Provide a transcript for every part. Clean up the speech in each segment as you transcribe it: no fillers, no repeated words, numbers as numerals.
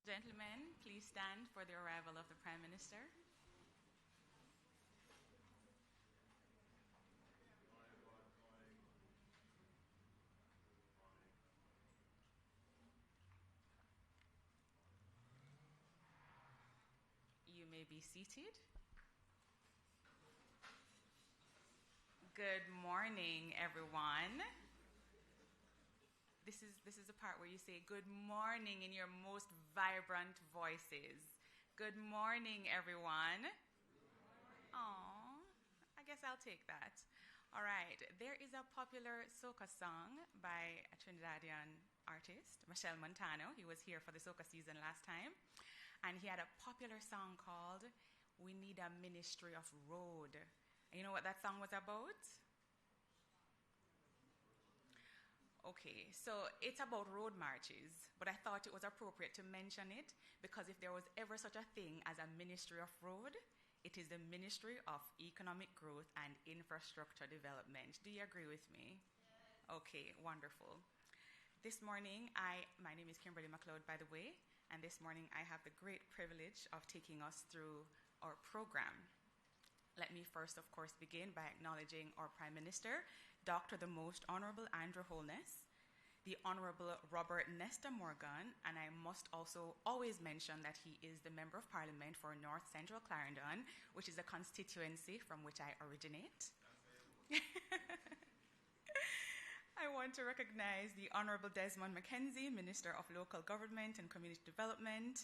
Gentlemen, please stand for the arrival of the Prime Minister. You may be seated. Good morning, everyone. This is the part where you say good morning in your most vibrant voices. Good morning, everyone. Aww, I guess I'll take that. All right, there is a popular soca song by a Trinidadian artist, Michelle Montano. He was here for the soca season last time. And he had a popular song called We Need a Ministry of Road. And you know what that song was about? Okay, so it's about road marches, but I thought it was appropriate to mention it because if there was ever such a thing as a Ministry of Road, it is the Ministry of Economic Growth and Infrastructure Development. Do you agree with me? Yes. Okay, wonderful. This morning, my name is Kimberly McLeod, by the way, and this morning I have the great privilege of taking us through our program. Let me first, of course, begin by acknowledging our Prime Minister, Dr. the Most Honorable Andrew Holness, the Honorable Robert Nesta Morgan, and I must also always mention that he is the Member of Parliament for North Central Clarendon, which is a constituency from which I originate. I want to recognize the Honorable Desmond Mackenzie, Minister of Local Government and Community Development,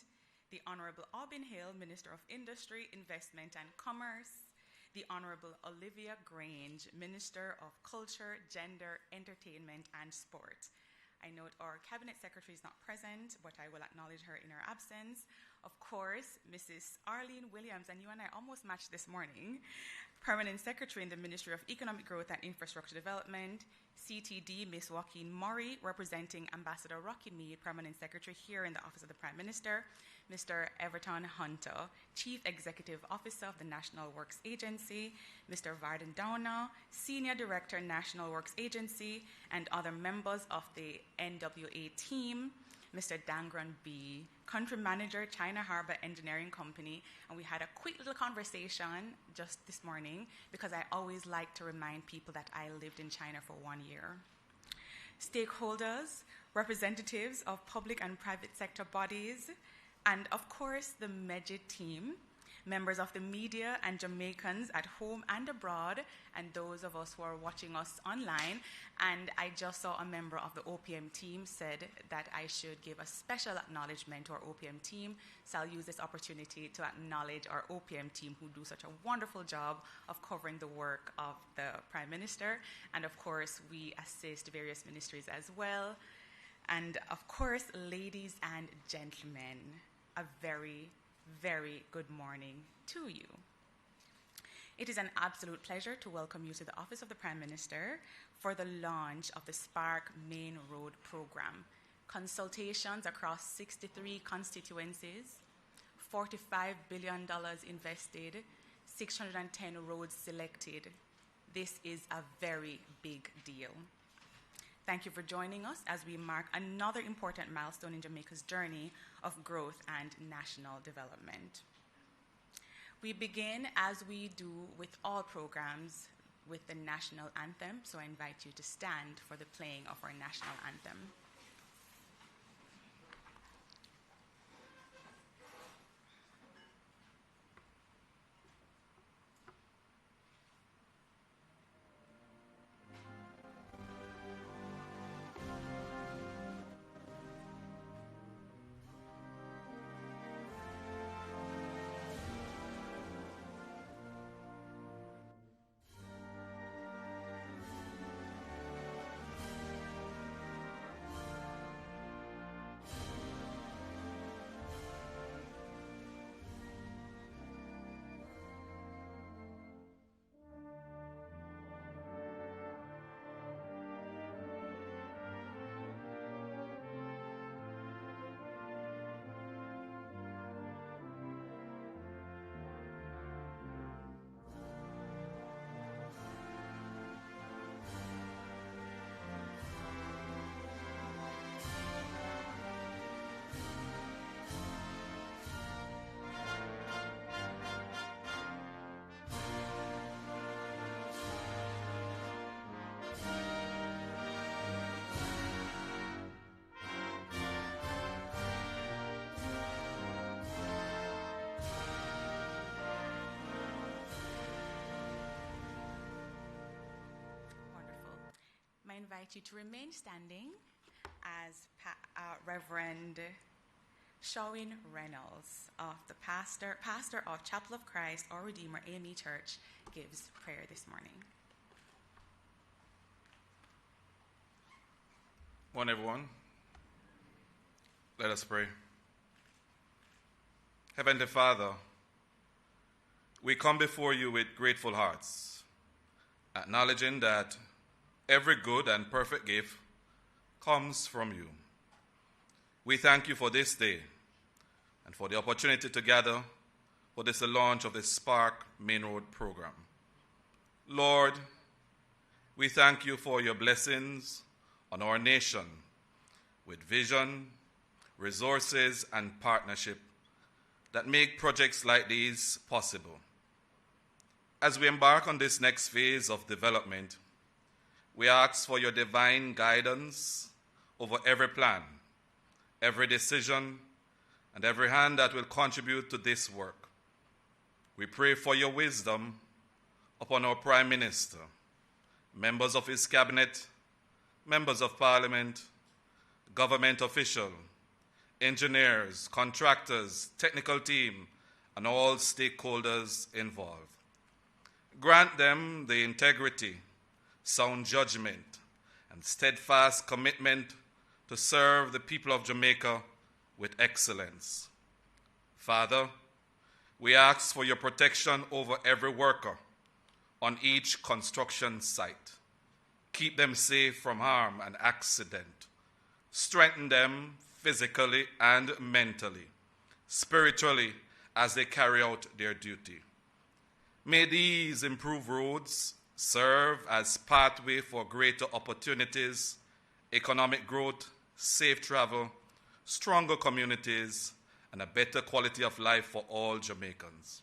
the Honorable Aubin Hill, Minister of Industry, Investment and Commerce, the Honorable Olivia Grange, Minister of Culture, Gender, Entertainment and Sport. I note our Cabinet Secretary is not present, but I will acknowledge her in her absence. Of course, Mrs. Arlene Williams, and you and I almost matched this morning, Permanent Secretary in the Ministry of Economic Growth and Infrastructure Development, CTD, Ms. Joaquin Murray, representing Ambassador Rocky Mead, Permanent Secretary here in the Office of the Prime Minister, Mr. Everton Hunter, Chief Executive Officer of the National Works Agency, Mr. Varden Downer, Senior Director, National Works Agency, and other members of the NWA team, Mr. Dangran B., Country Manager, China Harbor Engineering Company, and we had a quick little conversation just this morning because I always like to remind people that I lived in China for 1 year. Stakeholders, representatives of public and private sector bodies, and of course the MEGID team, members of the media and Jamaicans at home and abroad, and those of us who are watching us online. And I just saw a member of the OPM team said that I should give a special acknowledgement to our OPM team, so I'll use this opportunity to acknowledge our OPM team who do such a wonderful job of covering the work of the Prime Minister. And of course, we assist various ministries as well. And of course, ladies and gentlemen, a very good morning to you. It is an absolute pleasure to welcome you to the Office of the Prime Minister for the launch of the Spark Main Road Program. Consultations across 63 constituencies, $45 billion invested, 610 roads selected. This is a very big deal. Thank you for joining us as we mark another important milestone in Jamaica's journey of growth and national development. We begin, as we do with all programs, with the national anthem, so I invite you to stand for the playing of our national anthem. invite you to remain standing as Reverend Shawin Reynolds, of the pastor of Chapel of Christ Our Redeemer AME Church, gives prayer this morning. Morning, everyone. Let us pray. Heavenly Father, we come before you with grateful hearts, acknowledging that every good and perfect gift comes from you. We thank you for this day and for the opportunity to gather for this launch of the Spark Main Road program. Lord, we thank you for your blessings on our nation with vision, resources, and partnership that make projects like these possible. As we embark on this next phase of development, we ask for your divine guidance over every plan, every decision, and every hand that will contribute to this work. We pray for your wisdom upon our Prime Minister, members of his cabinet, members of Parliament, government officials, engineers, contractors, technical team, and all stakeholders involved. Grant them the integrity, sound judgment, and steadfast commitment to serve the people of Jamaica with excellence. Father, we ask for your protection over every worker on each construction site. Keep them safe from harm and accident. Strengthen them physically and mentally, spiritually, as they carry out their duty. May these improved roads serve as pathway for greater opportunities, economic growth, safe travel, stronger communities, and a better quality of life for all Jamaicans.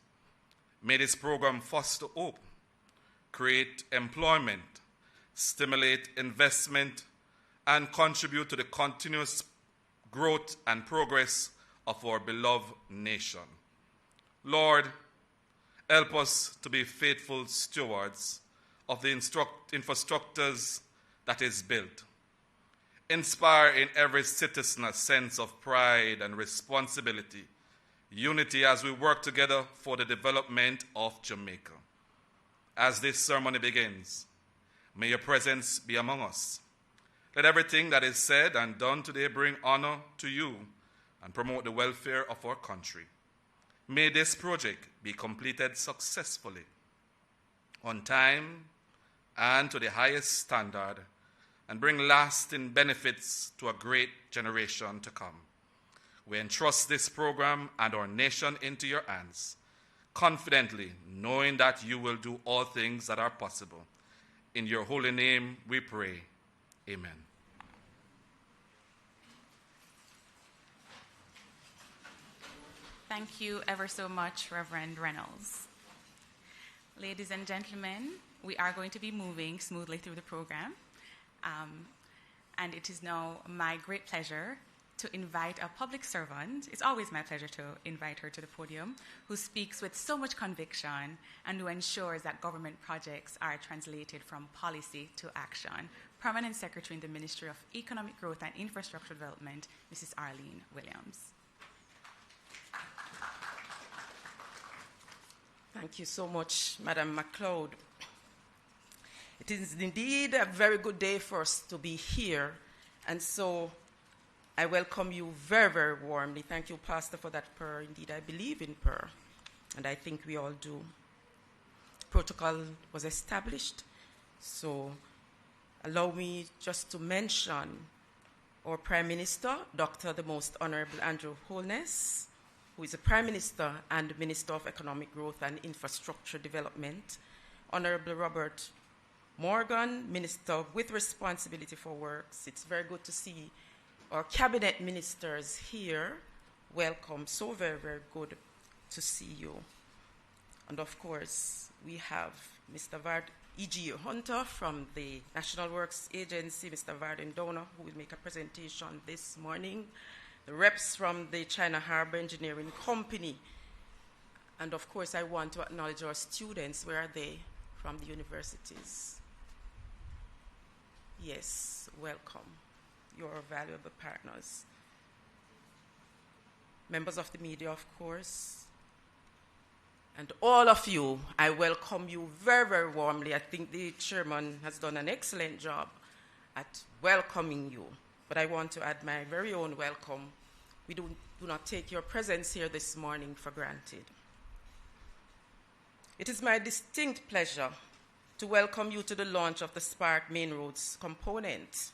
May this program foster hope, create employment, stimulate investment, and contribute to the continuous growth and progress of our beloved nation. Lord, help us to be faithful stewards of the infrastructures that is built. Inspire in every citizen a sense of pride and responsibility, unity as we work together for the development of Jamaica. As this ceremony begins, may your presence be among us. Let everything that is said and done today bring honor to you and promote the welfare of our country. May this project be completed successfully, on time, and to the highest standard, and bring lasting benefits to a great generation to come. We entrust this program and our nation into your hands, confidently knowing that you will do all things that are possible. In your holy name we pray. Amen. Thank you ever so much, Reverend Reynolds. Ladies and gentlemen, we are going to be moving smoothly through the program. And it is now my great pleasure to invite a public servant. It's always my pleasure to invite her to the podium, who speaks with so much conviction and who ensures that government projects are translated from policy to action. Permanent Secretary in the Ministry of Economic Growth and Infrastructure Development, Mrs. Arlene Williams. Thank you so much, Madam MacLeod. It is indeed a very good day for us to be here, and so I welcome you very, very warmly. Thank you, Pastor, for that prayer. Indeed, I believe in prayer, and I think we all do. Protocol was established, so allow me just to mention our Prime Minister, Dr. the Most Honorable Andrew Holness, who is the Prime Minister and Minister of Economic Growth and Infrastructure Development, Honorable Robert Morgan, Minister with responsibility for works. It's very good to see our cabinet ministers here. Welcome. So very, very good to see you. And of course, we have Mr. Vard E.G. Hunter from the National Works Agency, Mr. Varden Donner, who will make a presentation this morning. The reps from the China Harbor Engineering Company. And of course, I want to acknowledge our students. Where are they? From the universities. Yes, welcome. You're valuable partners. Members of the media, of course, and all of you, I welcome you very, very warmly. I think the chairman has done an excellent job at welcoming you, but I want to add my very own welcome. We do not take your presence here this morning for granted. It is my distinct pleasure to welcome you to the launch of the Spark Main Roads component,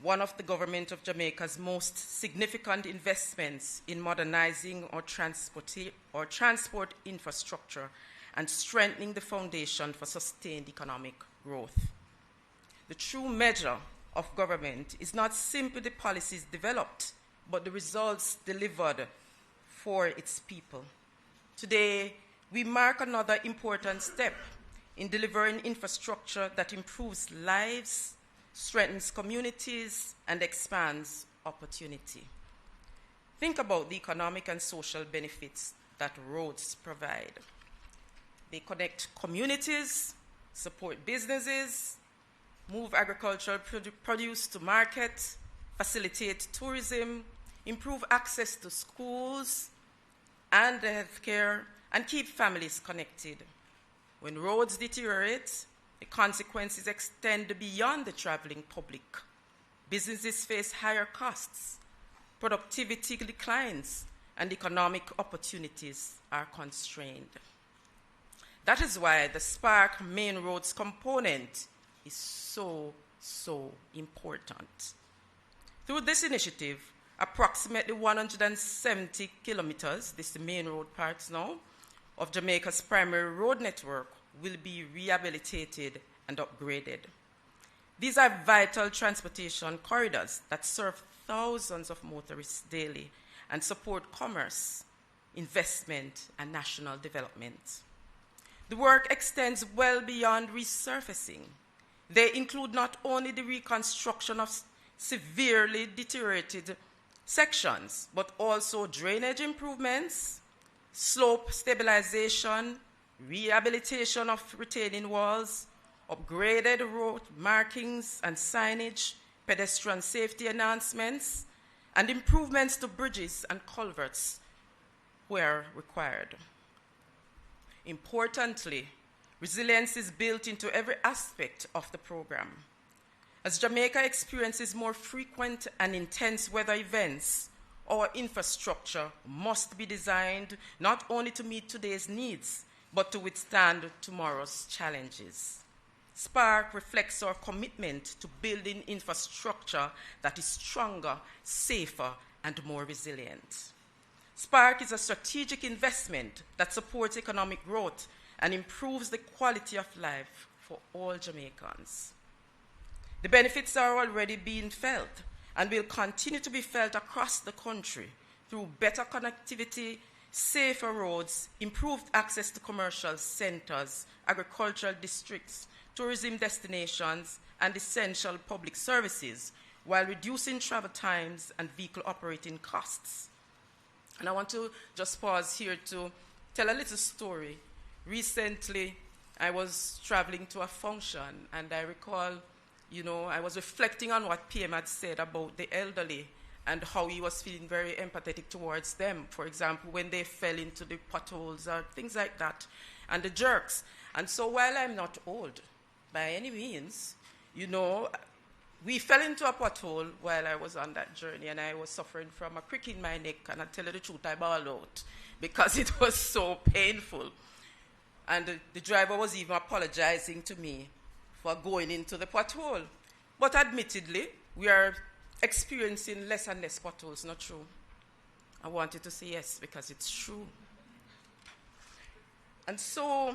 one of the Government of Jamaica's most significant investments in modernizing our transport infrastructure and strengthening the foundation for sustained economic growth. The true measure of government is not simply the policies developed, but the results delivered for its people. Today, we mark another important step in delivering infrastructure that improves lives, strengthens communities, and expands opportunity. Think about the economic and social benefits that roads provide. They connect communities, support businesses, move agricultural produce to market, facilitate tourism, improve access to schools and healthcare, and keep families connected. When roads deteriorate, the consequences extend beyond the traveling public. Businesses face higher costs, productivity declines, and economic opportunities are constrained. That is why the Spark Main Roads component is so important. Through this initiative, approximately 170 kilometers, this is the main road parts now, of Jamaica's primary road network will be rehabilitated and upgraded. These are vital transportation corridors that serve thousands of motorists daily and support commerce, investment, and national development. The work extends well beyond resurfacing. They include not only the reconstruction of severely deteriorated sections, but also drainage improvements, slope stabilization, rehabilitation of retaining walls, upgraded road markings and signage, pedestrian safety enhancements, and improvements to bridges and culverts where required. Importantly, resilience is built into every aspect of the program. As Jamaica experiences more frequent and intense weather events, our infrastructure must be designed not only to meet today's needs, but to withstand tomorrow's challenges. Spark reflects our commitment to building infrastructure that is stronger, safer, and more resilient. Spark is a strategic investment that supports economic growth and improves the quality of life for all Jamaicans. The benefits are already being felt and will continue to be felt across the country through better connectivity, safer roads, improved access to commercial centers, agricultural districts, tourism destinations, and essential public services, while reducing travel times and vehicle operating costs. And I want to just pause here to tell a little story. Recently, I was traveling to a function, and I recall, I was reflecting on what PM had said about the elderly and how he was feeling very empathetic towards them. For example, when they fell into the potholes or things like that, and the jerks. And so while I'm not old by any means, we fell into a pothole while I was on that journey, and I was suffering from a crick in my neck, and I tell you the truth, I bawled out because it was so painful. And the driver was even apologizing to me for going into the pothole. But admittedly, we are experiencing less and less potholes, not true? I wanted to say yes because it's true. And so,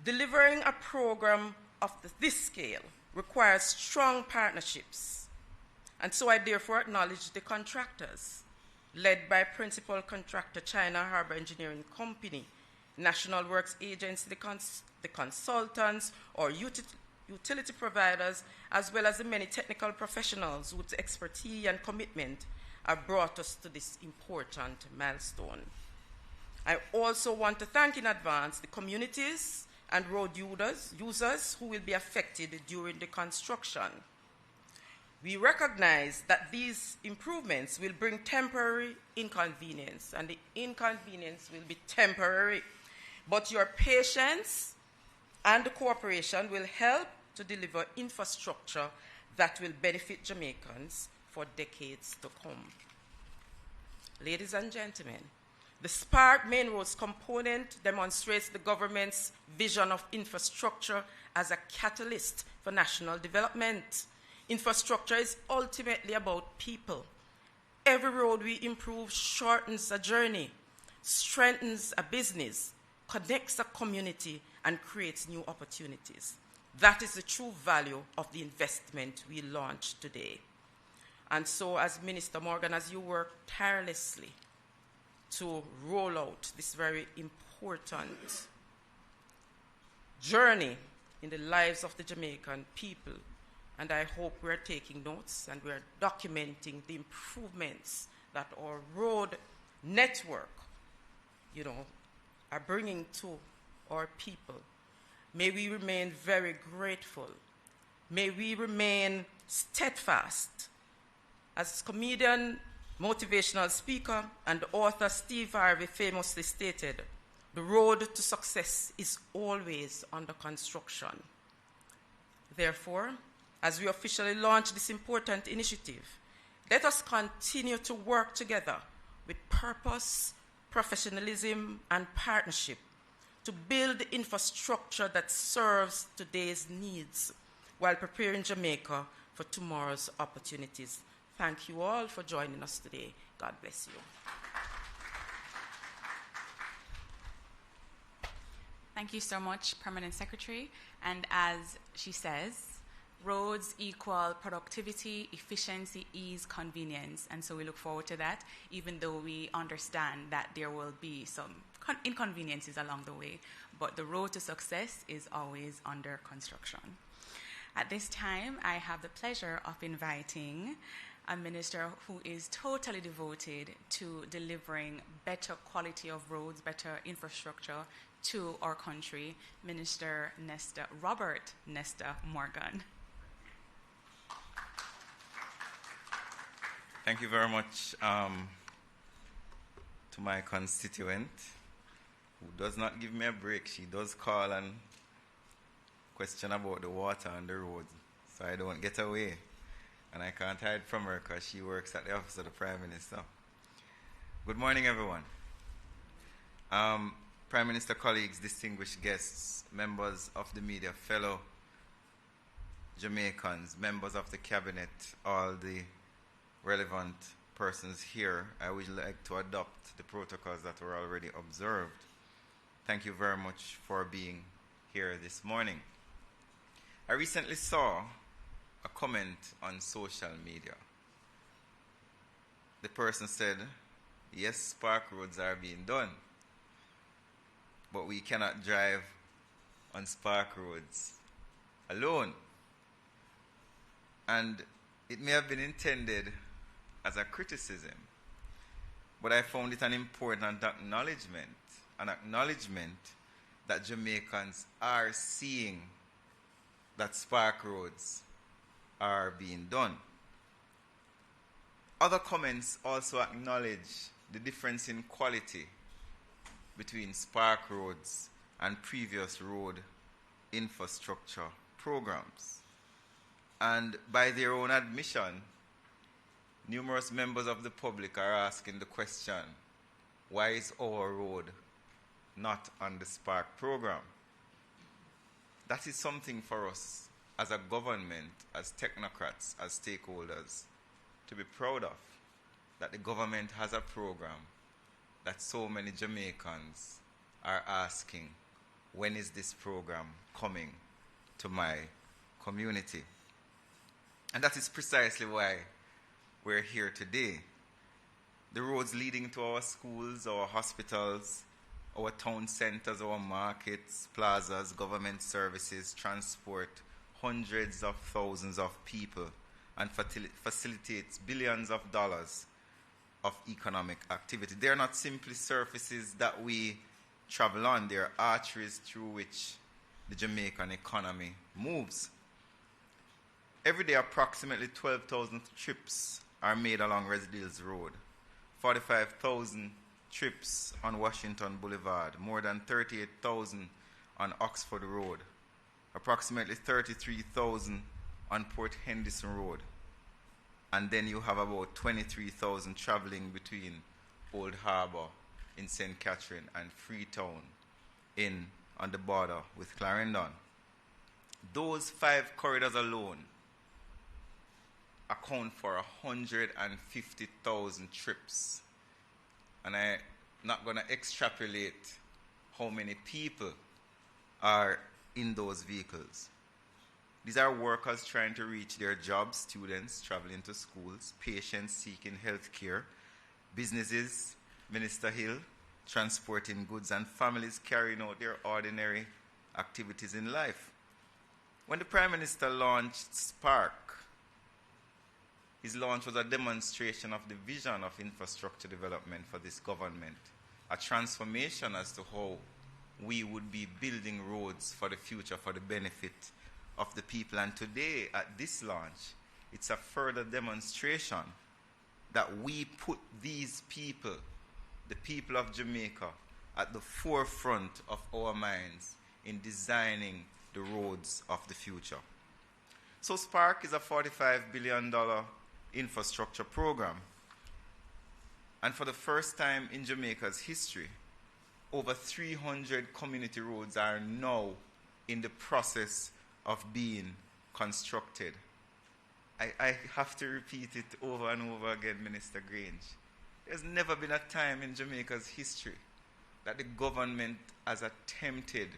delivering a program of this scale requires strong partnerships. And so I therefore acknowledge the contractors, led by principal contractor China Harbour Engineering Company, National Works Agency, the consultants, or utility providers, as well as the many technical professionals whose expertise and commitment have brought us to this important milestone. I also want to thank in advance the communities and road users who will be affected during the construction. We recognize that these improvements will bring temporary inconvenience, and the inconvenience will be temporary. But your patience and the cooperation will help to deliver infrastructure that will benefit Jamaicans for decades to come. Ladies and gentlemen, the Spark Main Roads component demonstrates the government's vision of infrastructure as a catalyst for national development. Infrastructure is ultimately about people. Every road we improve shortens a journey, strengthens a business, connects a community, and creates new opportunities. That is the true value of the investment we launched today. And so, as Minister Morgan, as you work tirelessly to roll out this very important journey in the lives of the Jamaican people, and I hope we're taking notes and we're documenting the improvements that our road network, are bringing to our people. May we remain very grateful. May we remain steadfast. As comedian, motivational speaker, and author Steve Harvey famously stated, the road to success is always under construction. Therefore, as we officially launch this important initiative, let us continue to work together with purpose, professionalism, and partnership to build infrastructure that serves today's needs while preparing Jamaica for tomorrow's opportunities. Thank you all for joining us today. God bless you. Thank you so much, Permanent Secretary. And as she says, roads equal productivity, efficiency, ease, convenience. And so we look forward to that, even though we understand that there will be some inconveniences along the way. But the road to success is always under construction. At this time, I have the pleasure of inviting a minister who is totally devoted to delivering better quality of roads, better infrastructure to our country, Minister Robert Nesta Morgan. Thank you very much to my constituent, who does not give me a break. She does call and question about the water on the road, so I don't get away. And I can't hide from her because she works at the office of the Prime Minister. Good morning, everyone. Prime Minister colleagues, distinguished guests, members of the media, fellow Jamaicans, members of the cabinet, all the relevant persons here, I would like to adopt the protocols that were already observed. Thank you very much for being here this morning. I recently saw a comment on social media. The person said, yes, Spark roads are being done, but we cannot drive on Spark roads alone. And it may have been intended as a criticism, but I found it an important acknowledgement that Jamaicans are seeing that Spark roads are being done. Other comments also acknowledge the difference in quality between Spark roads and previous road infrastructure programs. And by their own admission, numerous members of the public are asking the question, why is our road not on the Spark program? That is something for us as a government, as technocrats, as stakeholders, to be proud of, that the government has a program that so many Jamaicans are asking, when is this program coming to my community? And that is precisely why we're here today. The roads leading to our schools, our hospitals, our town centers, our markets, plazas, government services, transport hundreds of thousands of people and facilitates billions of dollars of economic activity. They are not simply surfaces that we travel on. They are arteries through which the Jamaican economy moves. Every day, approximately 12,000 trips are made along Residils Road, 45,000 trips on Washington Boulevard, more than 38,000 on Oxford Road, approximately 33,000 on Port Henderson Road, and then you have about 23,000 traveling between Old Harbour in St. Catherine and Freetown on the border with Clarendon. Those 5 corridors alone account for 150,000 trips. And I'm not going to extrapolate how many people are in those vehicles. These are workers trying to reach their jobs, students traveling to schools, patients seeking health care, businesses, Minister Hill, transporting goods, and families carrying out their ordinary activities in life. When the Prime Minister launched Spark, his launch was a demonstration of the vision of infrastructure development for this government, a transformation as to how we would be building roads for the future for the benefit of the people. And today, at this launch, it's a further demonstration that we put these people, the people of Jamaica, at the forefront of our minds in designing the roads of the future. So Spark is a $45 billion infrastructure program. And for the first time in Jamaica's history, over 300 community roads are now in the process of being constructed. I have to repeat it over and over again, Minister Grange. There's never been a time in Jamaica's history that the government has attempted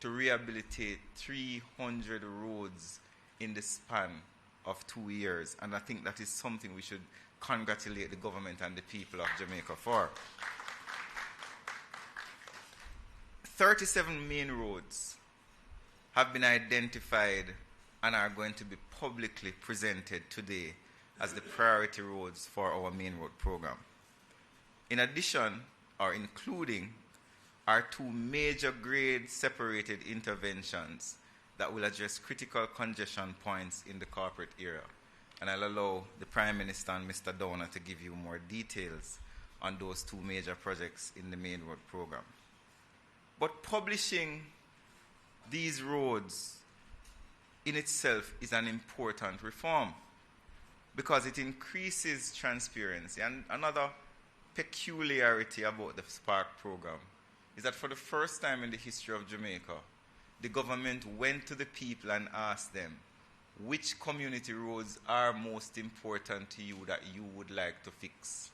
to rehabilitate 300 roads in the span of 2 years. And I think that is something we should congratulate the government and the people of Jamaica for. 37 main roads have been identified and are going to be publicly presented today as the priority roads for our main road program. In addition, or including, are 2 major grade separated interventions that will address critical congestion points in the corporate area. And I'll allow the Prime Minister and Mr. Downer to give you more details on those 2 major projects in the main road program. But publishing these roads in itself is an important reform because it increases transparency. And another peculiarity about the Spark program is that for the first time in the history of Jamaica, the government went to the people and asked them, which community roads are most important to you that you would like to fix?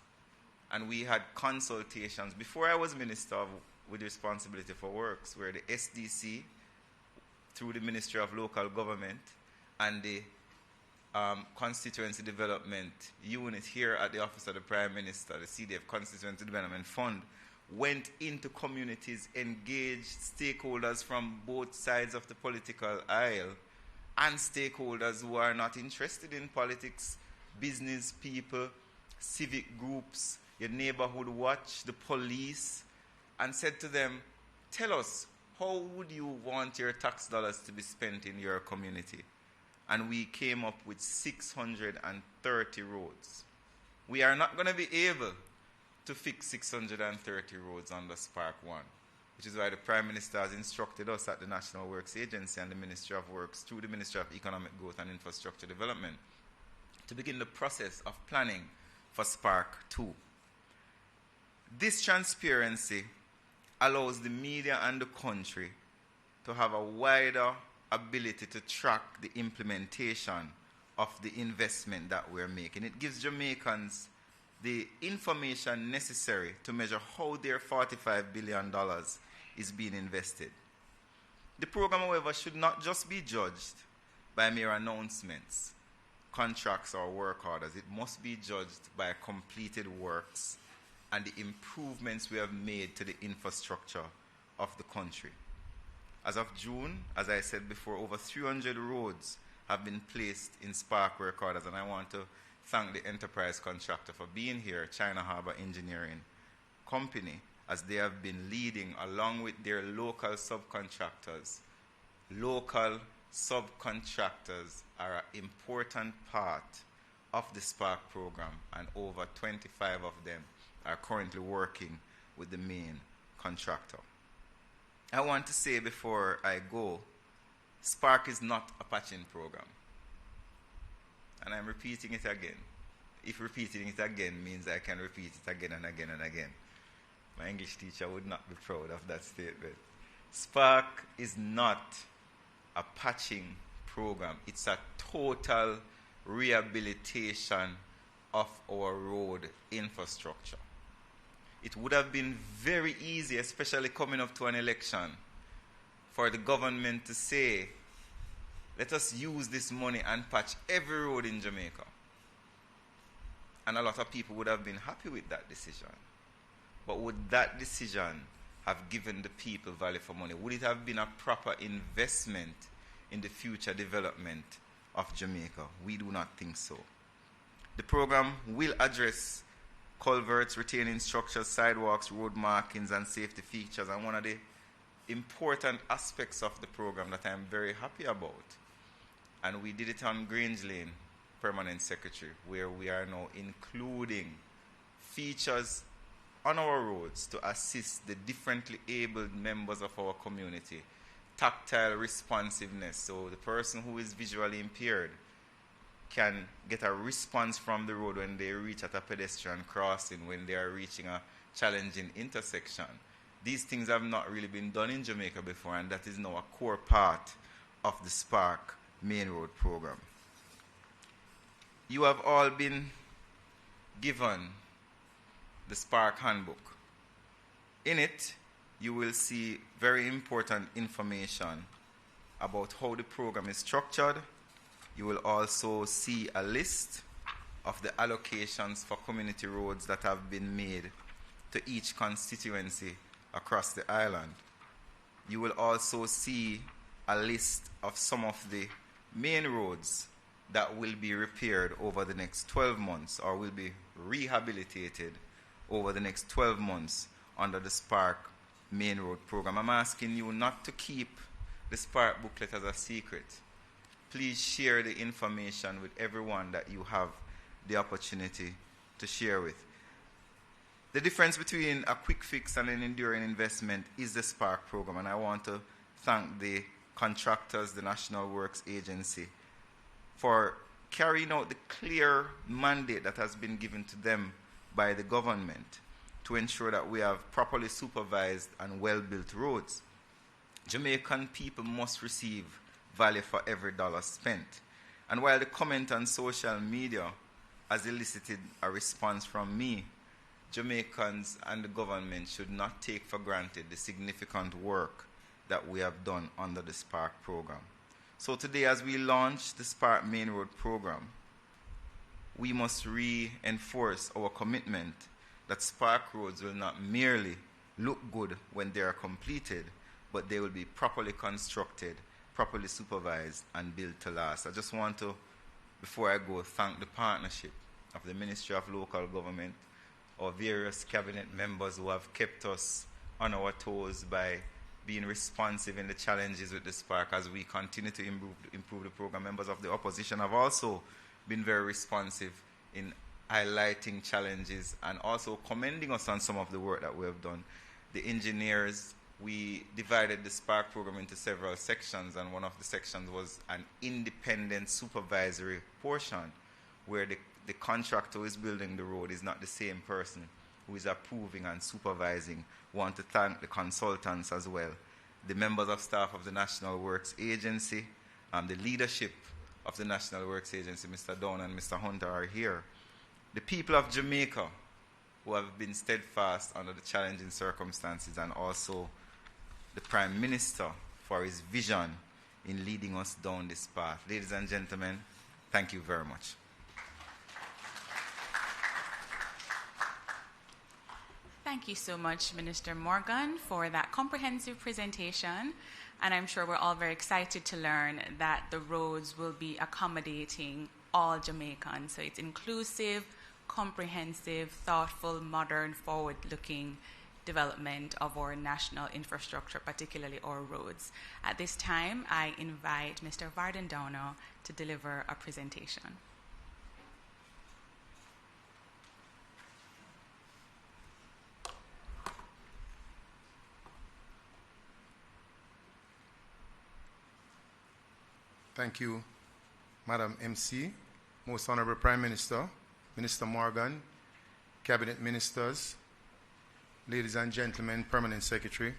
And we had consultations. Before I was Minister with responsibility for works, where the SDC, through the Ministry of Local Government, and the Constituency Development Unit here at the Office of the Prime Minister, the CDF Constituency Development Fund, went into communities, engaged stakeholders from both sides of the political aisle, and stakeholders who are not interested in politics, business people, civic groups, your neighborhood watch, the police, and said to them, tell us, how would you want your tax dollars to be spent in your community? And we came up with 630 roads. We are not going to be able to fix 630 roads under Spark 1, which is why the Prime Minister has instructed us at the National Works Agency and the Ministry of Works through the Ministry of Economic Growth and Infrastructure Development to begin the process of planning for Spark 2. This transparency allows the media and the country to have a wider ability to track the implementation of the investment that we're making. It gives Jamaicans the information necessary to measure how their $45 billion is being invested. The program, however, should not just be judged by mere announcements, contracts, or work orders. It must be judged by completed works and the improvements we have made to the infrastructure of the country. As of June, as I said before, over 300 roads have been placed in Spark work orders, and I want to thank the enterprise contractor for being here, China Harbour Engineering Company, as they have been leading, along with their local subcontractors, local subcontractors are an important part of the Spark program, and over 25 of them are currently working with the main contractor. I want to say before I go, Spark is not a patching program. And I'm repeating it again. If repeating it again means I can repeat it again and again and again, my English teacher would not be proud of that statement. Spark is not a patching program. It's a total rehabilitation of our road infrastructure. It would have been very easy, especially coming up to an election, for the government to say, let us use this money and patch every road in Jamaica. And a lot of people would have been happy with that decision. But would that decision have given the people value for money? Would it have been a proper investment in the future development of Jamaica? We do not think so. The program will address culverts, retaining structures, sidewalks, road markings, and safety features. And one of the important aspects of the program that I'm very happy about, and we did it on Grange Lane, Permanent Secretary, where we are now including features on our roads to assist the differently abled members of our community. Tactile responsiveness, so the person who is visually impaired can get a response from the road when they reach at a pedestrian crossing, when they are reaching a challenging intersection. These things have not really been done in Jamaica before, and that is now a core part of the Spark Main Road program. You have all been given the Spark Handbook. In it, you will see very important information about how the program is structured. You will also see a list of the allocations for community roads that have been made to each constituency across the island. You will also see a list of some of the main roads that will be repaired over the next 12 months or will be rehabilitated over the next 12 months under the Spark Main Road program. I'm asking you not to keep the Spark booklet as a secret. Please share the information with everyone that you have the opportunity to share with. The difference between a quick fix and an enduring investment is the Spark program, and I want to thank the contractors, the National Works Agency, for carrying out the clear mandate that has been given to them by the government to ensure that we have properly supervised and well-built roads. Jamaican people must receive value for every dollar spent. And while the comment on social media has elicited a response from me, Jamaicans and the government should not take for granted the significant work that we have done under the Spark program. So today, as we launch the Spark Main Road program, we must reinforce our commitment that Spark roads will not merely look good when they are completed, but they will be properly constructed, properly supervised, and built to last. I just want to, before I go, thank the partnership of the Ministry of Local Government, our various cabinet members who have kept us on our toes by being responsive in the challenges with the Spark as we continue to improve the program. Members of the opposition have also been very responsive in highlighting challenges and also commending us on some of the work that we have done. The engineers, we divided the Spark program into several sections, and one of the sections was an independent supervisory portion where the contractor who is building the road is not the same person who is approving and supervising. We want to thank the consultants as well, the members of staff of the National Works Agency, the leadership of the National Works Agency, Mr. Down and Mr. Hunter, are here. The people of Jamaica who have been steadfast under the challenging circumstances, and also the Prime Minister for his vision in leading us down this path. Ladies and gentlemen, thank you very much. Thank you so much, Minister Morgan, for that comprehensive presentation. And I'm sure we're all very excited to learn that the roads will be accommodating all Jamaicans. So it's inclusive, comprehensive, thoughtful, modern, forward-looking development of our national infrastructure, particularly our roads. At this time, I invite Mr. Varden Downer to deliver a presentation. Thank you, Madam MC, Most Honorable Prime Minister, Minister Morgan, Cabinet Ministers, ladies and gentlemen, Permanent Secretary.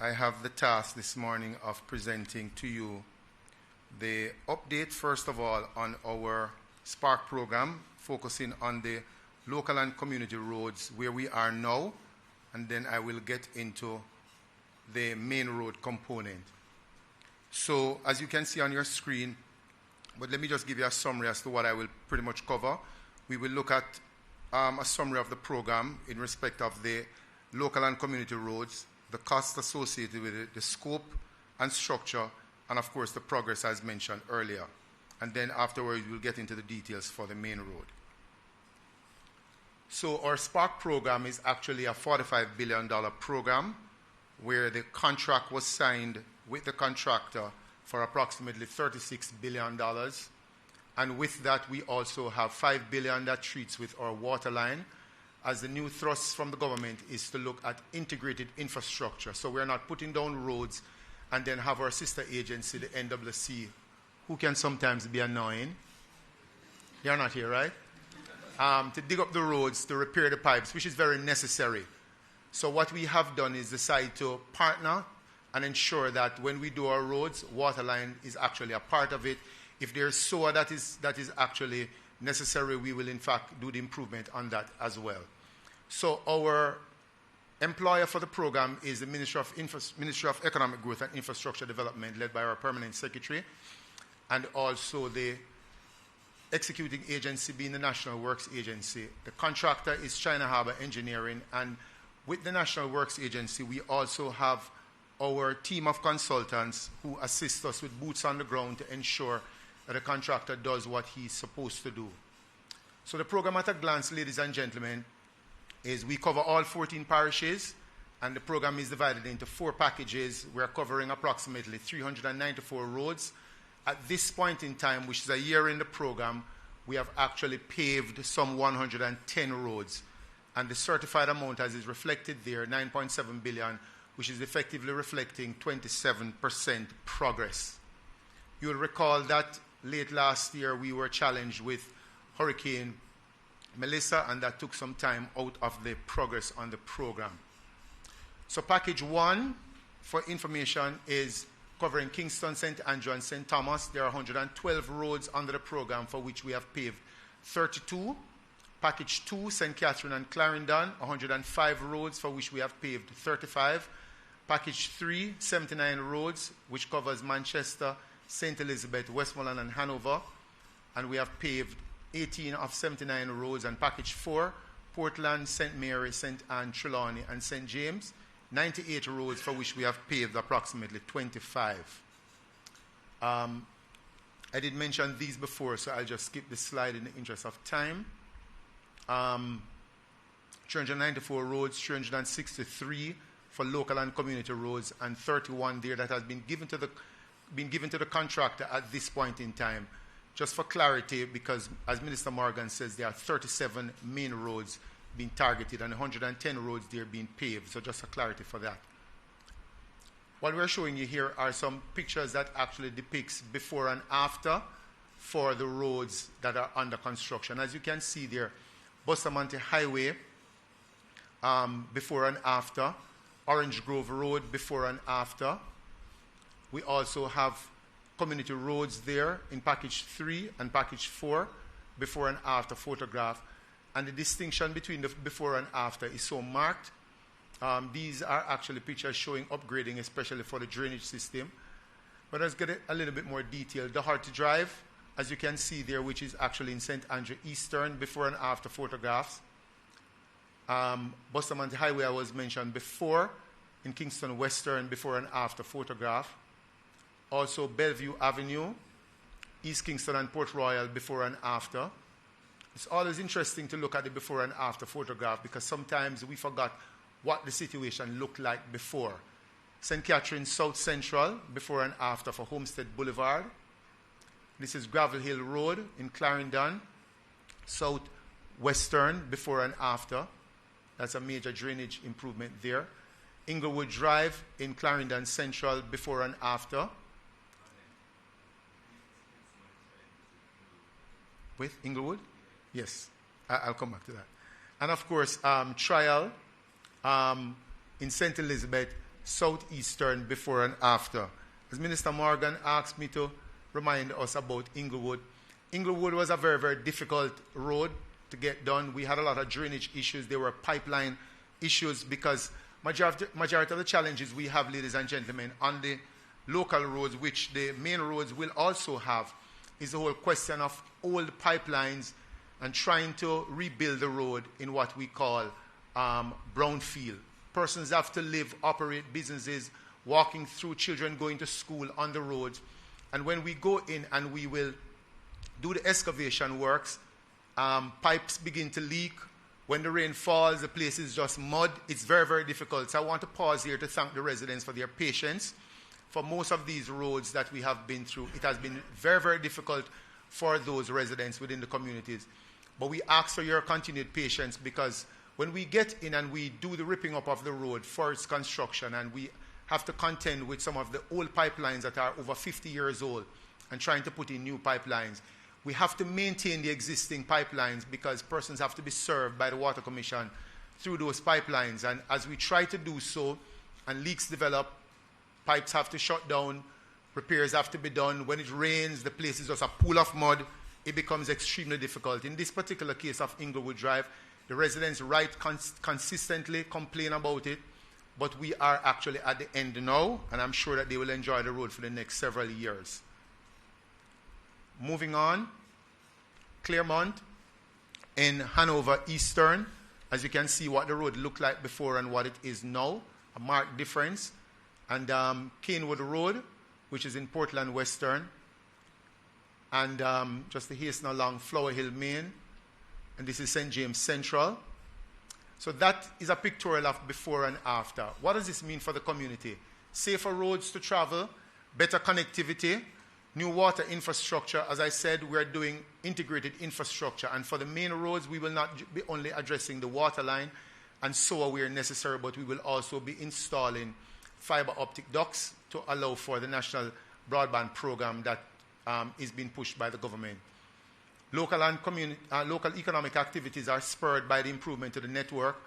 I have the task this morning of presenting to you the update, first of all, on our Spark program, focusing on the local and community roads where we are now, and then I will get into the main road component. So, as you can see on your screen, but let me just give you a summary as to what I will pretty much cover. We will look at a summary of the program in respect of the local and community roads, the costs associated with it, the scope and structure, and of course the progress as mentioned earlier. And then afterwards we'll get into the details for the main road. So our Spark program is actually a $45 billion program where the contract was signed with the contractor for approximately $36 billion. And with that, we also have $5 billion that treats with our water line, as the new thrust from the government is to look at integrated infrastructure. So we're not putting down roads and then have our sister agency, the NWC, who can sometimes be annoying. They're not here, right? To dig up the roads, to repair the pipes, which is very necessary. So what we have done is decide to partner and ensure that when we do our roads, waterline is actually a part of it. If there's SOA that is actually necessary, we will in fact do the improvement on that as well. So our employer for the program is the Ministry of Economic Growth and Infrastructure Development, led by our Permanent Secretary, and also the executing agency being the National Works Agency. The contractor is China Harbour Engineering, and with the National Works Agency, we also have our team of consultants who assist us with boots on the ground to ensure that the contractor does what he's supposed to do. So the program at a glance, ladies and gentlemen, is we cover all 14 parishes, and the program is divided into 4 packages. We're covering approximately 394 roads. At this point in time, which is a year in the program, we have actually paved some 110 roads. And the certified amount, as is reflected there, 9.7 billion, which is effectively reflecting 27% progress. You'll recall that late last year we were challenged with Hurricane Melissa, and that took some time out of the progress on the program. So package 1 for information is covering Kingston, St. Andrew, and St. Thomas. There are 112 roads under the program for which we have paved 32. Package 2, St. Catherine and Clarendon, 105 roads for which we have paved 35. Package 3, 79 roads, which covers Manchester, St. Elizabeth, Westmoreland, and Hanover. And we have paved 18 of 79 roads. And package 4, Portland, St. Mary, St. Anne, Trelawney, and St. James, 98 roads for which we have paved approximately 25. I did mention these before, so I'll just skip this slide in the interest of time. 394 roads, 363 for local and community roads, and 31 there that has been given to the contractor at this point in time. Just for clarity, because as Minister Morgan says, there are 37 main roads being targeted and 110 roads there being paved. So just for clarity for that. What we're showing you here are some pictures that actually depicts before and after for the roads that are under construction. As you can see there, Bustamante Highway before and after, Orange Grove Road before and after. We also have community roads there in package 3 and package 4, before and after photograph. And the distinction between the before and after is so marked. These are actually pictures showing upgrading, especially for the drainage system. But let's get a little bit more detail. The Harty Drive, as you can see there, which is actually in St. Andrew Eastern, before and after photographs. Bustamante Highway, I was mentioned before, in Kingston Western, before and after photograph. Also Bellevue Avenue, East Kingston and Port Royal, before and after. It's always interesting to look at the before and after photograph because sometimes we forgot what the situation looked like before. St. Catherine's South Central, before and after for Homestead Boulevard. This is Gravel Hill Road in Clarendon, South Western, before and after. That's a major drainage improvement there. Inglewood Drive in Clarendon Central, before and after. With Inglewood? Yes, I'll come back to that. And of course, Trial in St. Elizabeth, Southeastern, before and after. As Minister Morgan asked me to remind us about Inglewood. Inglewood was a very, very difficult road to get done. We had a lot of drainage issues. There were pipeline issues because majority of the challenges we have, ladies and gentlemen, on the local roads, which the main roads will also have, is the whole question of old pipelines and trying to rebuild the road in what we call brownfield. Persons have to live, operate businesses, walking through, children going to school on the roads. And when we go in and we will do the excavation works, pipes begin to leak. When the rain falls, the place is just mud. It's very, very difficult. So I want to pause here to thank the residents for their patience. For most of these roads that we have been through, it has been very, very difficult for those residents within the communities. But we ask for your continued patience because when we get in and we do the ripping up of the road for its construction and we have to contend with some of the old pipelines that are over 50 years old and trying to put in new pipelines, we have to maintain the existing pipelines because persons have to be served by the Water Commission through those pipelines. And as we try to do so and leaks develop, pipes have to shut down, repairs have to be done. When it rains, the place is just a pool of mud. It becomes extremely difficult. In this particular case of Inglewood Drive, the residents write consistently, complain about it, but we are actually at the end now, and I'm sure that they will enjoy the road for the next several years. Moving on, Claremont in Hanover Eastern. As you can see what the road looked like before and what it is now, a marked difference. And Canewood Road, which is in Portland Western. And just to hasten along, Flower Hill Main. And this is St. James Central. So that is a pictorial of before and after. What does this mean for the community? Safer roads to travel, better connectivity, new water infrastructure. As I said, we're doing integrated infrastructure. And for the main roads, we will not be only addressing the water line and sewer where necessary, but we will also be installing fiber optic ducts to allow for the national broadband program that is being pushed by the government. Local economic activities are spurred by the improvement of the network.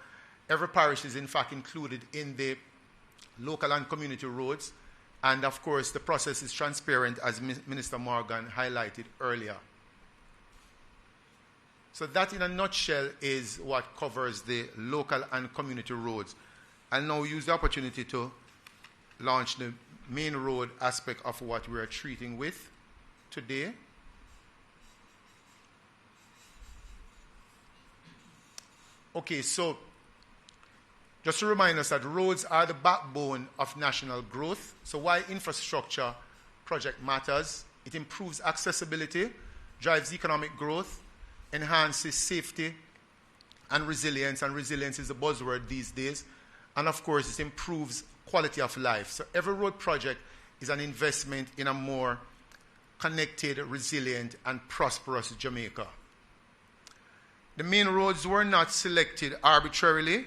Every parish is in fact included in the local and community roads. And of course, the process is transparent, as Minister Morgan highlighted earlier. So that in a nutshell is what covers the local and community roads. I'll now use the opportunity to launch the main road aspect of what we are treating with today. Okay, so just to remind us that roads are the backbone of national growth. So why infrastructure project matters? It improves accessibility, drives economic growth, enhances safety and resilience is a buzzword these days. And of course, it improves quality of life. So every road project is an investment in a more connected, resilient, and prosperous Jamaica. The main roads were not selected arbitrarily.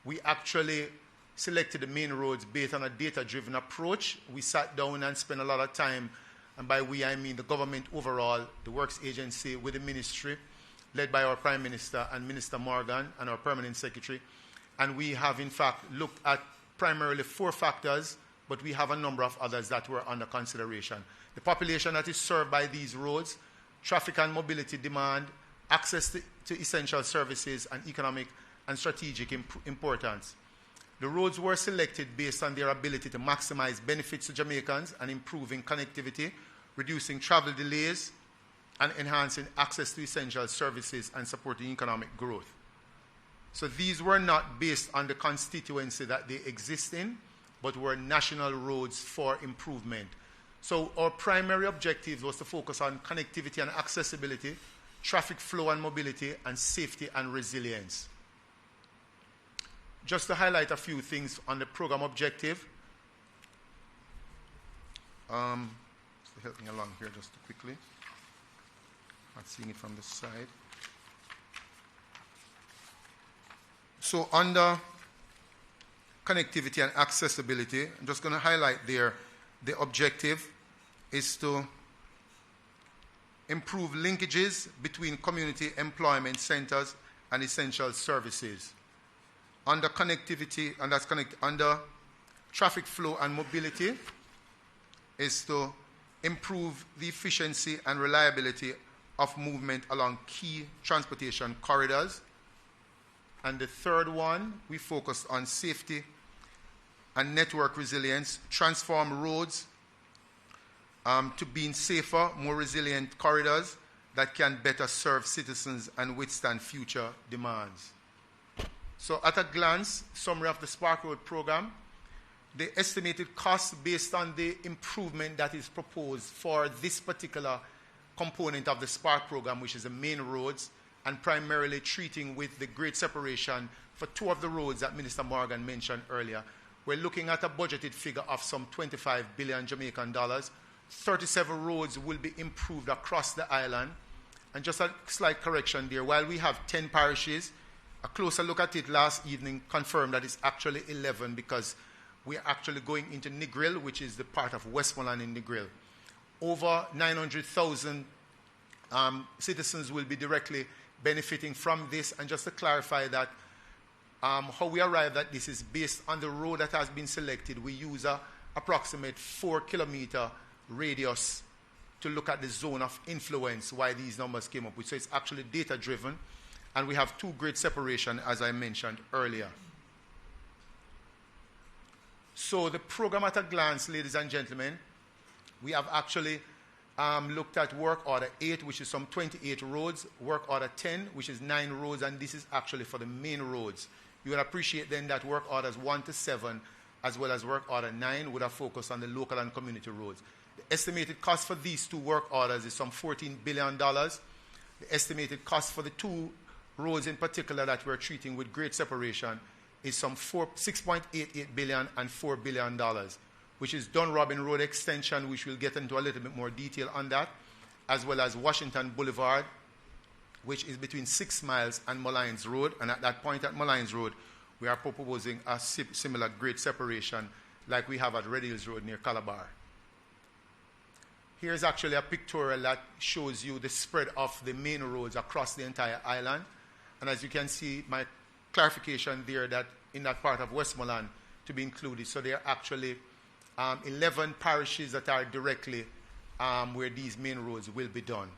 We actually selected the main roads based on a data-driven approach. We sat down and spent a lot of time, and by we I mean the government overall, the works agency with the ministry, led by our Prime Minister and Minister Morgan and our Permanent Secretary. And we have in fact looked at primarily 4 factors, but we have a number of others that were under consideration. The population that is served by these roads, traffic and mobility demand, access to essential services, and economic and strategic importance. The roads were selected based on their ability to maximize benefits to Jamaicans and improving connectivity, reducing travel delays, and enhancing access to essential services and supporting economic growth. So these were not based on the constituency that they exist in, but were national roads for improvement. So our primary objective was to focus on connectivity and accessibility traffic flow and mobility, and safety and resilience. Just to highlight a few things on the program objective. So help me along here just quickly. Not seeing it from the side. So under connectivity and accessibility, I'm just going to highlight there the objective is to improve linkages between community employment centers and essential services. Under connectivity, and that's under traffic flow and mobility, is to improve the efficiency and reliability of movement along key transportation corridors. And the third one, we focused on safety and network resilience, transform roads to being safer, more resilient corridors that can better serve citizens and withstand future demands. So at a glance, summary of the Spark Road program, the estimated cost based on the improvement that is proposed for this particular component of the Spark program, which is the main roads, and primarily treating with the grade separation for two of the roads that Minister Morgan mentioned earlier. We're looking at a budgeted figure of some 25 billion Jamaican dollars. 37 roads will be improved across the island. And just a slight correction there, while we have 10 parishes, a closer look at it last evening confirmed that it's actually 11 because we're actually going into Negril, which is the part of Westmoreland in Negril. Over 900,000 citizens will be directly benefiting from this. And just to clarify that, how we arrived at this is based on the road that has been selected. We use a approximate 4-kilometer radius to look at the zone of influence, why these numbers came up with. So it's actually data-driven. And we have 2 grade separation, as I mentioned earlier. So the program at a glance, ladies and gentlemen, we have actually looked at work order 8, which is some 28 roads, work order 10, which is 9 roads, and this is actually for the main roads. You will appreciate then that work orders 1 to 7, as well as work order 9, would have focused on the local and community roads. The estimated cost for these 2 work orders is some $14 billion. The estimated cost for the 2 roads in particular that we're treating with grade separation is some $6.88 billion and $4 billion, which is Don Robin Road Extension, which we'll get into a little bit more detail on that, as well as Washington Boulevard, which is between 6 Miles and Mullines Road. And at that point at Mullines Road, we are proposing a similar grade separation like we have at Red Hills Road near Calabar. Here's actually a pictorial that shows you the spread of the main roads across the entire island. And as you can see, my clarification there that in that part of Westmoreland to be included. So there are actually 11 parishes that are directly where these main roads will be done.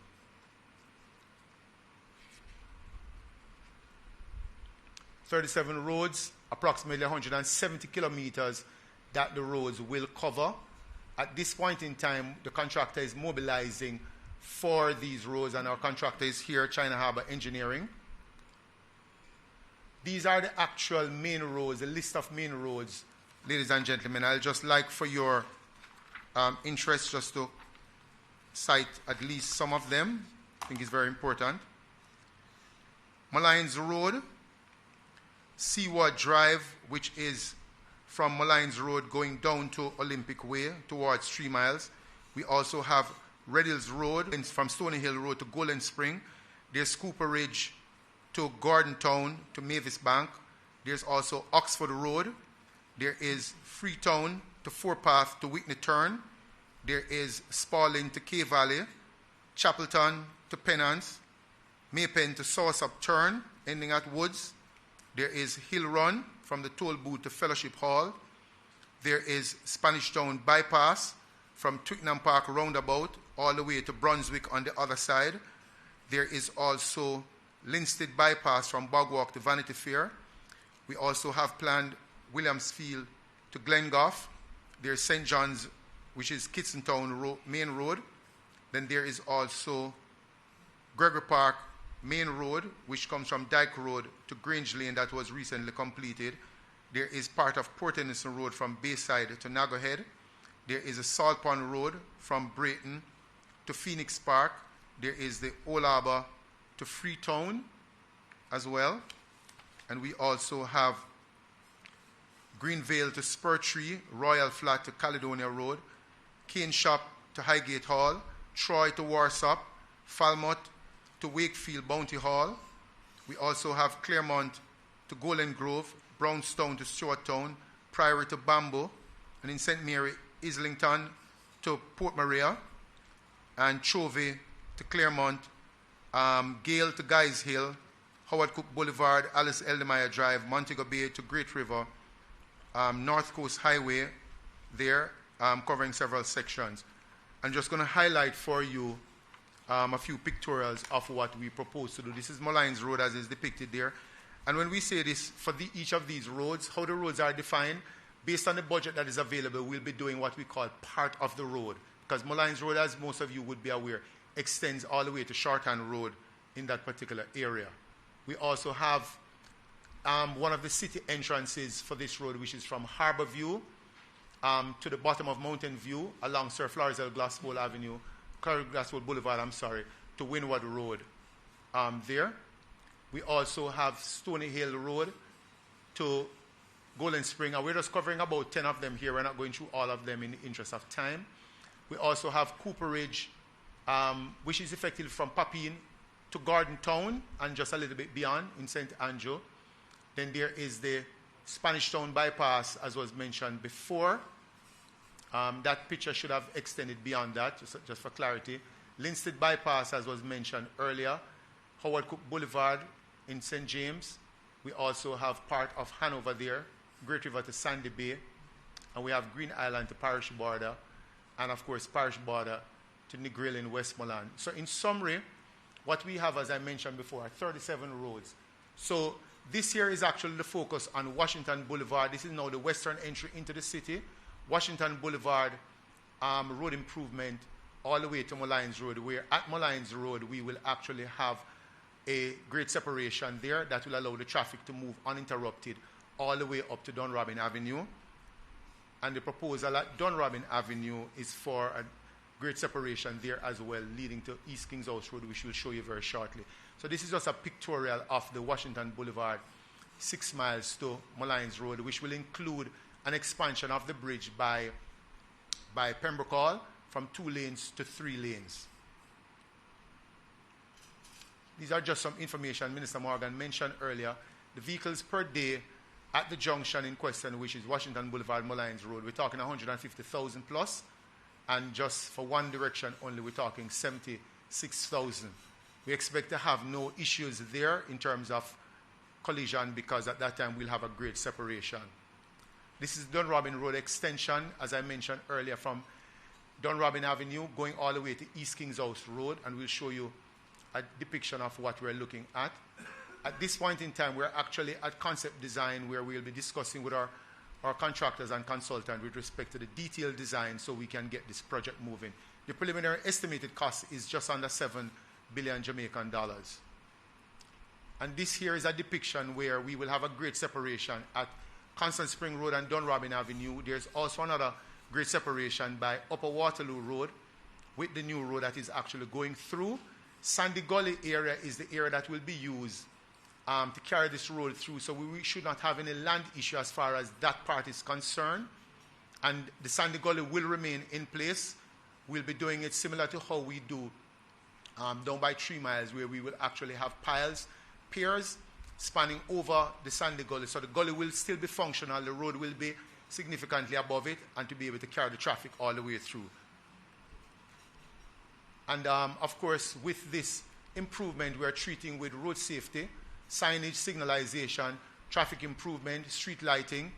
"37 roads, approximately 170 kilometers that the roads will cover. At this point in time, the contractor is mobilizing for these roads, and our contractor is here, China Harbour Engineering. These are the actual main roads, a list of main roads, ladies and gentlemen. I'll just like for your interest just to cite at least some of them. I think it's very important. Mullines Road, Seaward Drive, which is from Mullines Road going down to Olympic Way towards 3 Miles. We also have Red Hills Road, and from Stony Hill Road to Golden Spring. There's Cooper Ridge to Gordon Town to Mavis Bank. There's also Oxford Road. There is Freetown to Forepath to Whitney Turn. There is Spalding to K Valley, Chapelton to Pennant, Maypen to Soursop Turn, ending at Woods. There is Hill Run from the Toll Booth to Fellowship Hall. There is Spanish Town Bypass from Twickenham Park Roundabout all the way to Brunswick on the other side. There is also Linstead Bypass from Bogwalk to Vanity Fair. We also have planned Williamsfield to Glengough. There's St. John's, which is Kitson Town Main Road. Then there is also Gregory Park Main Road, which comes from Dyke Road to Grange Lane, that was recently completed. There is part of Port Innocent Road from Bayside to Naggerhead. There is a Salt Pond Road from Brayton to Phoenix Park. There is the Old Harbour to Freetown as well. And we also have Greenvale to Spurtree, Royal Flat to Caledonia Road, Cane Shop to Highgate Hall, Troy to Warsop, Falmouth to Wakefield Bounty Hall. We also have Claremont to Golden Grove, Brownstown to Stewarttown, Priory to Bamboo, and in St. Mary, Islington to Port Maria, and Chovy to Claremont, Gale to Guys Hill, Howard Cook Boulevard, Alice Eldemeyer Drive, Montego Bay to Great River, North Coast Highway there, covering several sections. I'm just going to highlight for you a few pictorials of what we propose to do. This is Molynes Road as is depicted there. And when we say this, for each of these roads, how the roads are defined, based on the budget that is available, we'll be doing what we call part of the road. Because Molynes Road, as most of you would be aware, extends all the way to Shorthand Road in that particular area. We also have one of the city entrances for this road, which is from Harbour View to the bottom of Mountain View along Sir Florizel Glasspool Avenue, Glasspool Boulevard, to Windward Road there. We also have Stony Hill Road to Golden Spring, and we're just covering about 10 of them here. We're not going through all of them in the interest of time. We also have Cooper Ridge, which is effectively from Papine to Garden Town and just a little bit beyond in St. Andrew. Then there is the Spanish Town Bypass, as was mentioned before. That picture should have extended beyond that, just for clarity. Linstead Bypass, as was mentioned earlier. Howard Cook Boulevard in St. James. We also have part of Hanover there, Great River to Sandy Bay, and we have Green Island to Parish Border, and of course Parish Border to Negril in Westmoreland. So in summary, what we have, as I mentioned before, are 37 roads. So this here is actually the focus on Washington Boulevard. This is now the western entry into the city. Washington Boulevard road improvement all the way to Molynes Road, where at Molynes Road we will actually have a grade separation there that will allow the traffic to move uninterrupted all the way up to Dunrobin Avenue. And the proposal at Dunrobin Avenue is for a grade separation there as well, leading to East Kings House Road, which we'll show you very shortly. So this is just a pictorial of the Washington Boulevard, 6 miles to Molynes Road, which will include an expansion of the bridge by Pembroke Hall from 2 lanes to 3 lanes. These are just some information Minister Morgan mentioned earlier. The vehicles per day at the junction in question, which is Washington Boulevard, Molynes Road, we're talking 150,000 plus, and just for one direction only, we're talking 76,000. We expect to have no issues there in terms of collision because at that time we'll have a grade separation. This is Dunrobin Road extension, as I mentioned earlier, from Dunrobin Avenue going all the way to East Kings House Road, and we'll show you a depiction of what we're looking at. At this point in time, we're actually at concept design, where we'll be discussing with our contractors and consultants with respect to the detailed design so we can get this project moving. The preliminary estimated cost is just under 7 billion Jamaican dollars. And this here is a depiction where we will have a grade separation at Constant Spring Road and Dunrobin Avenue. There's also another grade separation by Upper Waterloo Road with the new road that is actually going through. Sandy Gully area is the area that will be used to carry this road through, so we should not have any land issue as far as that part is concerned. And the Sandy Gully will remain in place. We'll be doing it similar to how we do down by 3 miles, where we will actually have piers spanning over the Sandy Gully. So the gully will still be functional, the road will be significantly above it, and to be able to carry the traffic all the way through. And of course, with this improvement, we're treating with road safety, signage, signalization, traffic improvement, street lighting,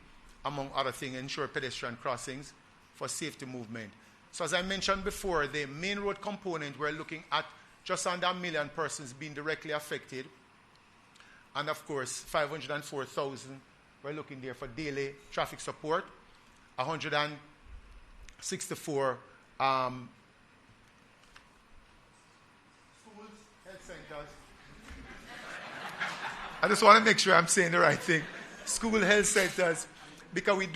among other things, ensure pedestrian crossings for safety movement. So as I mentioned before, the main road component, we're looking at just under 1 million persons being directly affected. And of course, 504,000, we're looking there for daily traffic support, 164 schools, health centers. I just want to make sure I'm saying the right thing. School health centers, because we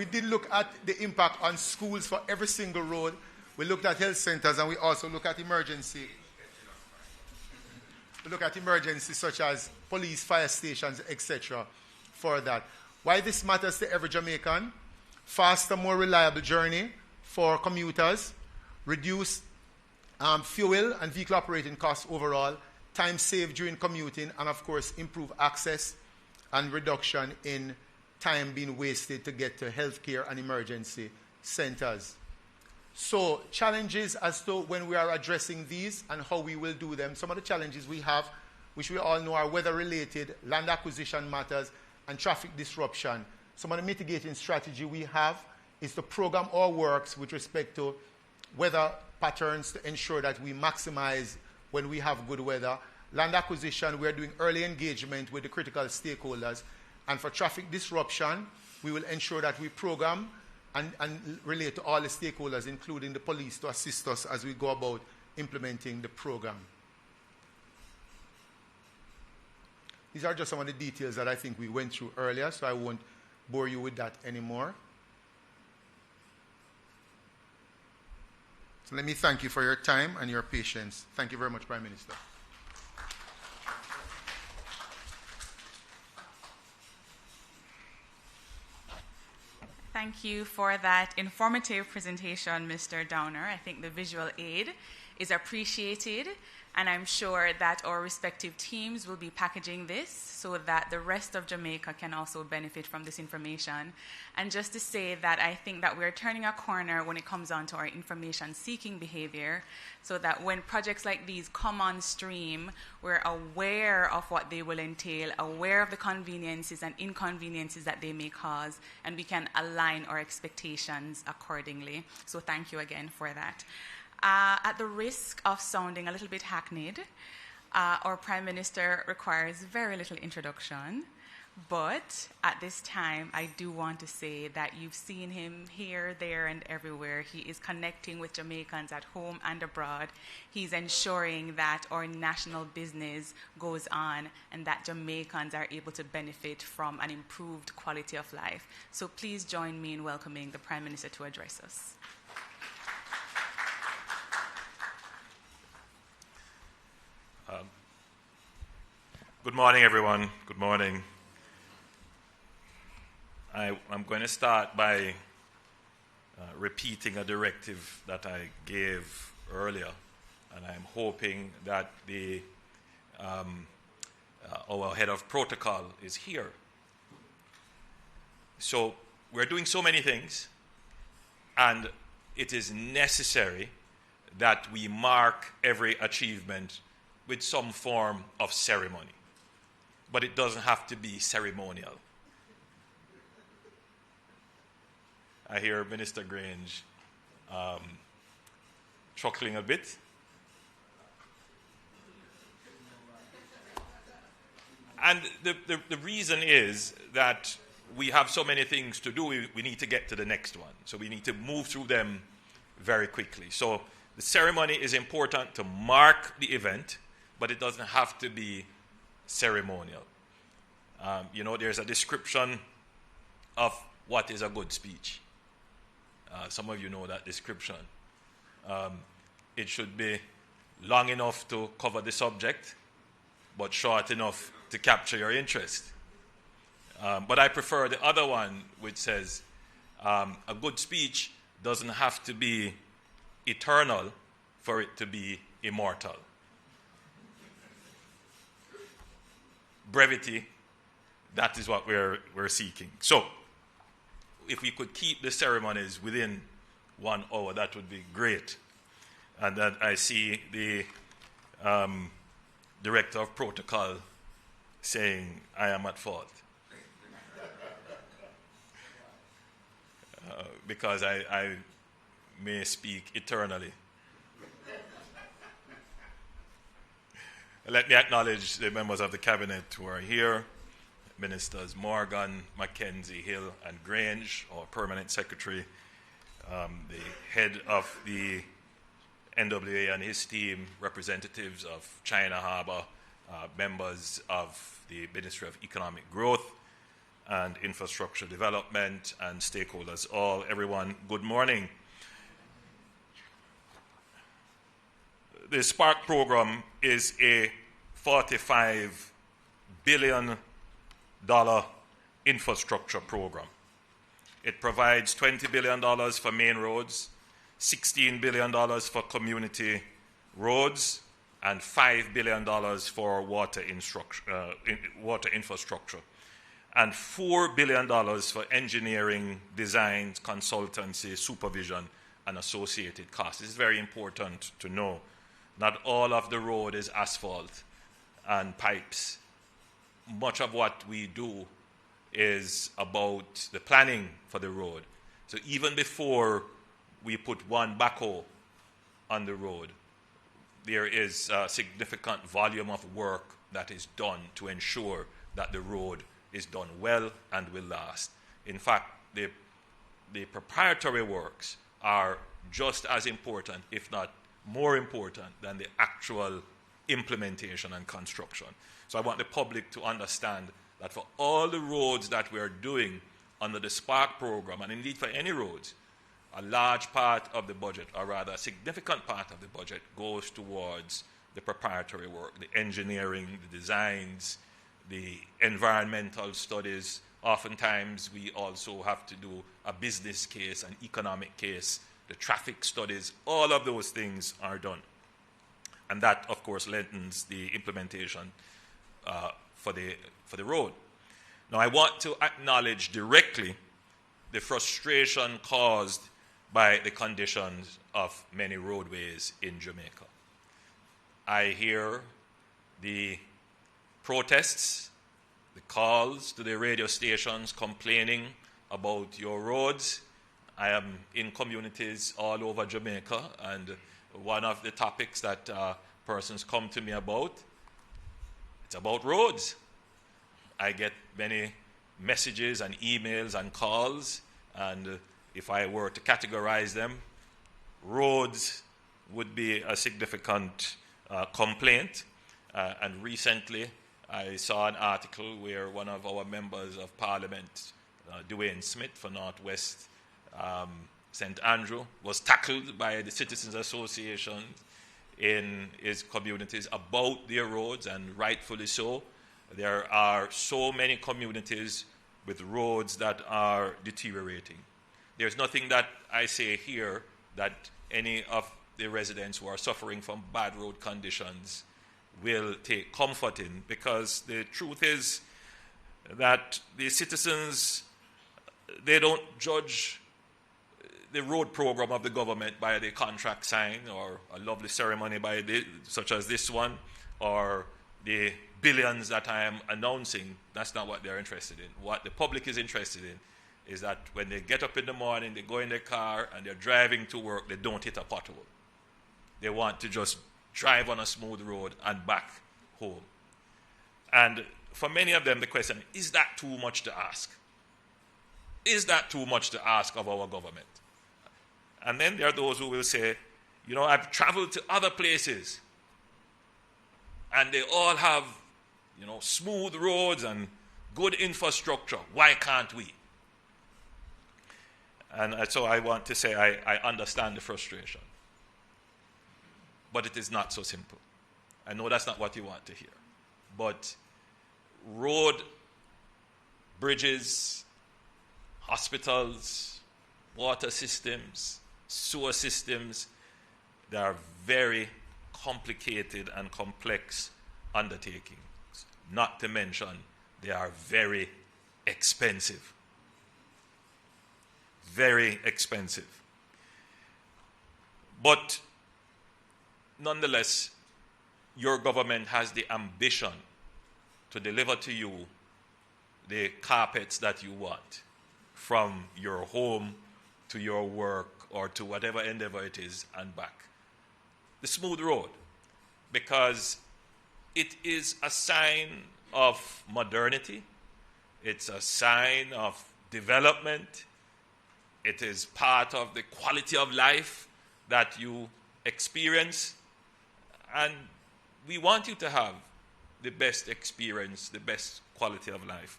did look at the impact on schools for every single road. We looked at health centers, and we also look at emergency. to look at emergencies such as police, fire stations, etc. for that. Why this matters to every Jamaican? Faster, more reliable journey for commuters, reduce fuel and vehicle operating costs overall, time saved during commuting, and of course improve access and reduction in time being wasted to get to healthcare and emergency centers. So challenges as to when we are addressing these and how we will do them. Some of the challenges we have, which we all know are weather-related, land acquisition matters, and traffic disruption. Some of the mitigating strategy we have is to program our works with respect to weather patterns to ensure that we maximize when we have good weather. Land acquisition, we are doing early engagement with the critical stakeholders. And for traffic disruption, we will ensure that we program and relate to all the stakeholders, including the police, to assist us as we go about implementing the program. These are just some of the details that I think we went through earlier, so I won't bore you with that anymore. So let me thank you for your time and your patience. Thank you very much, Prime Minister. Thank you for that informative presentation, Mr. Downer. I think the visual aid is appreciated, and I'm sure that our respective teams will be packaging this so that the rest of Jamaica can also benefit from this information. And just to say that I think that we're turning a corner when it comes on to our information-seeking behavior, so that when projects like these come on stream, we're aware of what they will entail, aware of the conveniences and inconveniences that they may cause, and we can align our expectations accordingly. So thank you again for that. At the risk of sounding a little bit hackneyed, our Prime Minister requires very little introduction, but at this time, I do want to say that you've seen him here, there, and everywhere. He is connecting with Jamaicans at home and abroad. He's ensuring that our national business goes on and that Jamaicans are able to benefit from an improved quality of life. So please join me in welcoming the Prime Minister to address us. Good morning, everyone. Good morning. I'm going to start by repeating a directive that I gave earlier, and I'm hoping that our head of protocol is here. So we're doing so many things, and it is necessary that we mark every achievement with some form of ceremony. But it doesn't have to be ceremonial. I hear Minister Grange chuckling a bit. And the reason is that we have so many things to do, we need to get to the next one. So we need to move through them very quickly. So the ceremony is important to mark the event, but it doesn't have to be ceremonial. There's a description of what is a good speech. Some of you know that description. It should be long enough to cover the subject, but short enough to capture your interest. But I prefer the other one, which says a good speech doesn't have to be eternal for it to be immortal. Brevity, that is what we're seeking. So, if we could keep the ceremonies within 1 hour, that would be great. And then I see the director of protocol saying, I am at fault. Because I may speak eternally. Let me acknowledge the members of the cabinet who are here, Ministers Morgan, Mackenzie, Hill, and Grange, our permanent secretary, the head of the NWA and his team, representatives of China Harbour, members of the Ministry of Economic Growth and Infrastructure Development, and stakeholders, everyone, good morning. The SPARK program is a $45 billion infrastructure program. It provides $20 billion for main roads, $16 billion for community roads, and $5 billion for water infrastructure, and $4 billion for engineering, design, consultancy, supervision, and associated costs. This is very important to know. Not all of the road is asphalt and pipes. Much of what we do is about the planning for the road. So even before we put one backhoe on the road, there is a significant volume of work that is done to ensure that the road is done well and will last. In fact, the preparatory works are just as important, if not more important, than the actual implementation and construction. So I want the public to understand that for all the roads that we're doing under the SPARK program, and indeed for any roads, a large part of the budget, or rather a significant part of the budget, goes towards the preparatory work, the engineering, the designs, the environmental studies. Oftentimes we also have to do a business case, an economic case, the traffic studies. All of those things are done. And that, of course, lengthens the implementation for the road. Now, I want to acknowledge directly the frustration caused by the conditions of many roadways in Jamaica. I hear the protests, the calls to the radio stations complaining about your roads. I am in communities all over Jamaica, and one of the topics that persons come to me about, it's about roads. I get many messages and emails and calls, and if I were to categorize them, roads would be a significant complaint. And recently, I saw an article where one of our members of Parliament, Dwayne Smith for Northwest St. Andrew, was tackled by the Citizens Association in his communities about their roads, and rightfully so. There are so many communities with roads that are deteriorating. There's nothing that I say here that any of the residents who are suffering from bad road conditions will take comfort in, because the truth is that the citizens, they don't judge the road program of the government by the contract sign or a lovely ceremony such as this one, or the billions that I am announcing. That's not what they're interested in. What the public is interested in is that when they get up in the morning, they go in their car and they're driving to work, they don't hit a pothole. They want to just drive on a smooth road and back home. And for many of them, the question, is that too much to ask? Is that too much to ask of our government? And then there are those who will say, you know, I've traveled to other places and they all have, you know, smooth roads and good infrastructure. Why can't we? And so I want to say I understand the frustration. But it is not so simple. I know that's not what you want to hear. But road, bridges, hospitals, water systems, sewer systems, they are very complicated and complex undertakings. Not to mention, they are very expensive. Very expensive. But nonetheless, your government has the ambition to deliver to you the carpets that you want, from your home to your work or to whatever endeavor it is and back. The smooth road, because it is a sign of modernity, it's a sign of development, it is part of the quality of life that you experience, and we want you to have the best experience, the best quality of life.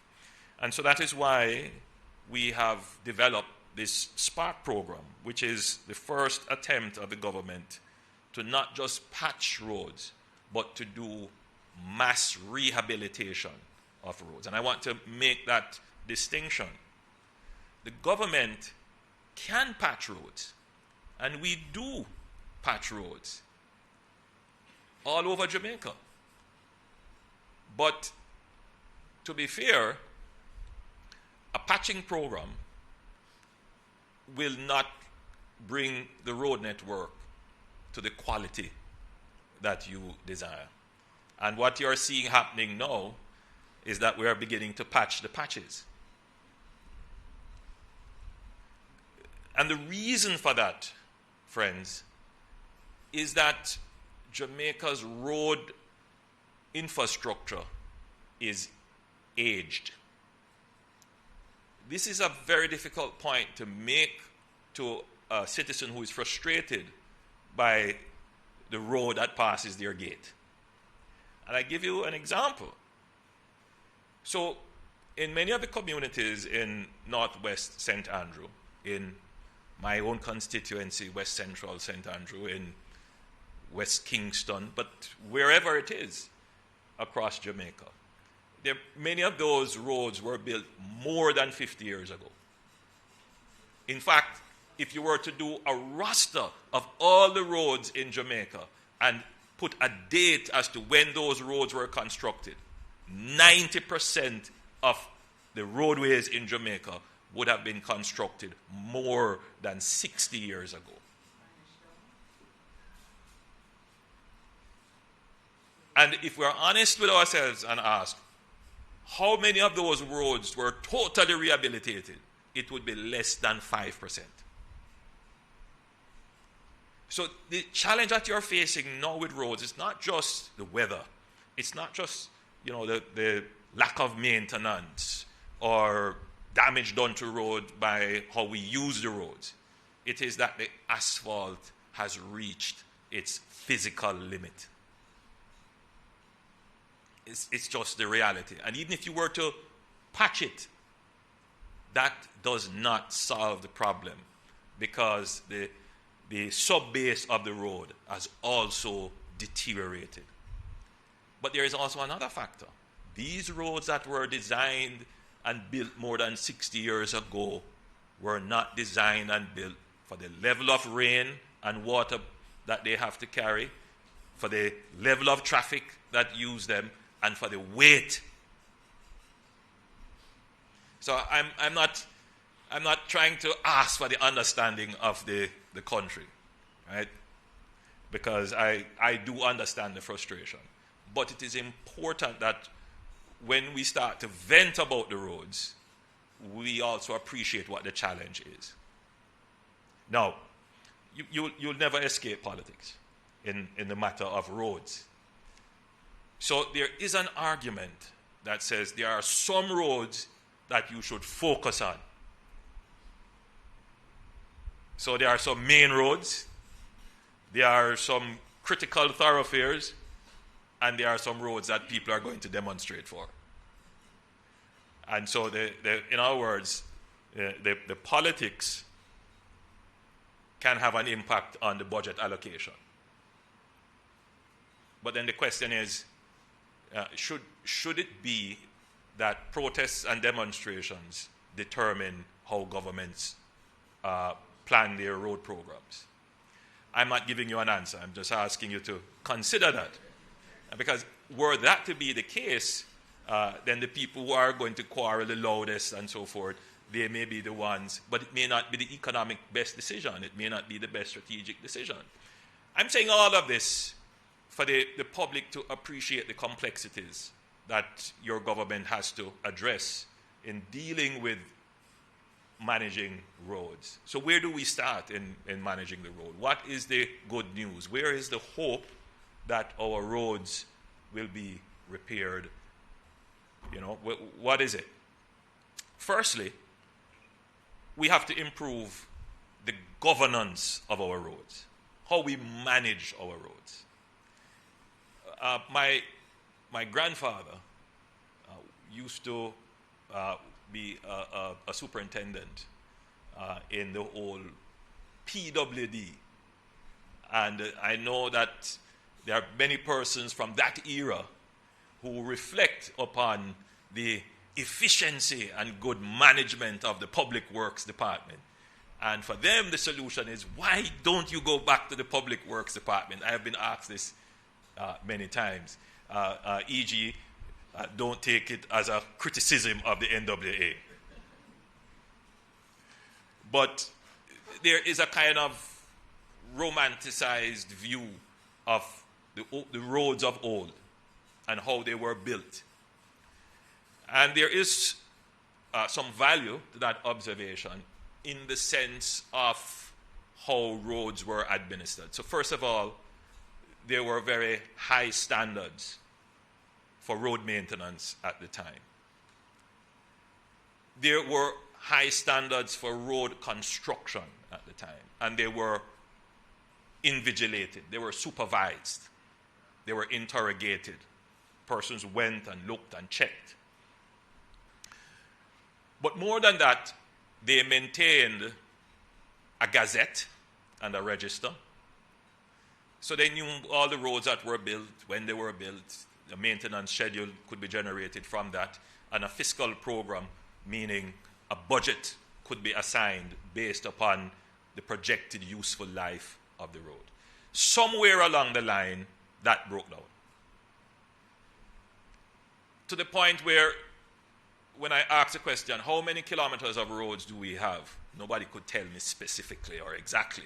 And so that is why we have developed this SPARK program, which is the first attempt of the government to not just patch roads, but to do mass rehabilitation of roads. And I want to make that distinction. The government can patch roads, and we do patch roads all over Jamaica. But to be fair, a patching program will not bring the road network to the quality that you desire. And what you're seeing happening now is that we are beginning to patch the patches. And the reason for that, friends, is that Jamaica's road infrastructure is aged. This is a very difficult point to make to a citizen who is frustrated by the road that passes their gate. And I give you an example. So, in many of the communities in Northwest St. Andrew, in my own constituency, West Central St. Andrew, in West Kingston, but wherever it is across Jamaica, many of those roads were built more than 50 years ago. In fact, if you were to do a roster of all the roads in Jamaica and put a date as to when those roads were constructed, 90% of the roadways in Jamaica would have been constructed more than 60 years ago. And if we're honest with ourselves and ask, how many of those roads were totally rehabilitated? It would be less than 5%. So the challenge that you're facing now with roads is not just the weather. It's not just, the lack of maintenance or damage done to road by how we use the roads. It is that the asphalt has reached its physical limit. It's just the reality. And even if you were to patch it, that does not solve the problem, because the sub-base of the road has also deteriorated. But there is also another factor. These roads that were designed and built more than 60 years ago were not designed and built for the level of rain and water that they have to carry, for the level of traffic that use them, and for the weight. So I'm not trying to ask for the understanding of the country, right? Because I do understand the frustration. But it is important that when we start to vent about the roads, we also appreciate what the challenge is. Now, you'll never escape politics in the matter of roads. So there is an argument that says there are some roads that you should focus on. So there are some main roads, there are some critical thoroughfares, and there are some roads that people are going to demonstrate for. And so, in other words, the politics can have an impact on the budget allocation. But then the question is, should it be that protests and demonstrations determine how governments plan their road programs? I'm not giving you an answer. I'm just asking you to consider that. Because were that to be the case, then the people who are going to quarrel the loudest and so forth, they may be the ones, but it may not be the economic best decision. It may not be the best strategic decision. I'm saying all of this for the public to appreciate the complexities that your government has to address in dealing with managing roads. So where do we start in managing the road? What is the good news? Where is the hope that our roads will be repaired? What is it? Firstly, we have to improve the governance of our roads, how we manage our roads. My grandfather used to be a superintendent in the old PWD. And I know that there are many persons from that era who reflect upon the efficiency and good management of the public works department. And for them, the solution is, why don't you go back to the public works department? I have been asked this many times. E.g., don't take it as a criticism of the NWA. But there is a kind of romanticized view of the roads of old and how they were built. And there is some value to that observation in the sense of how roads were administered. So first of all, there were very high standards for road maintenance at the time. There were high standards for road construction at the time, and they were invigilated, they were supervised, they were interrogated. Persons went and looked and checked. But more than that, they maintained a gazette and a register. So they knew all the roads that were built, when they were built, the maintenance schedule could be generated from that, and a fiscal program, meaning a budget could be assigned based upon the projected useful life of the road. Somewhere along the line, that broke down. To the point where, when I asked the question, how many kilometers of roads do we have? Nobody could tell me specifically or exactly.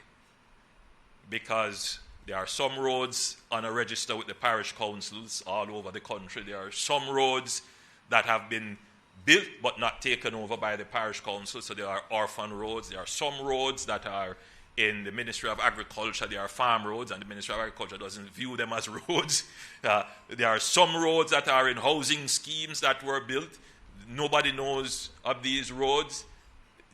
Because there are some roads on a register with the parish councils all over the country. There are some roads that have been built but not taken over by the parish council, so there are orphan roads. There are some roads that are in the Ministry of Agriculture. There are farm roads, and the Ministry of Agriculture doesn't view them as roads. There are some roads that are in housing schemes that were built. Nobody knows of these roads.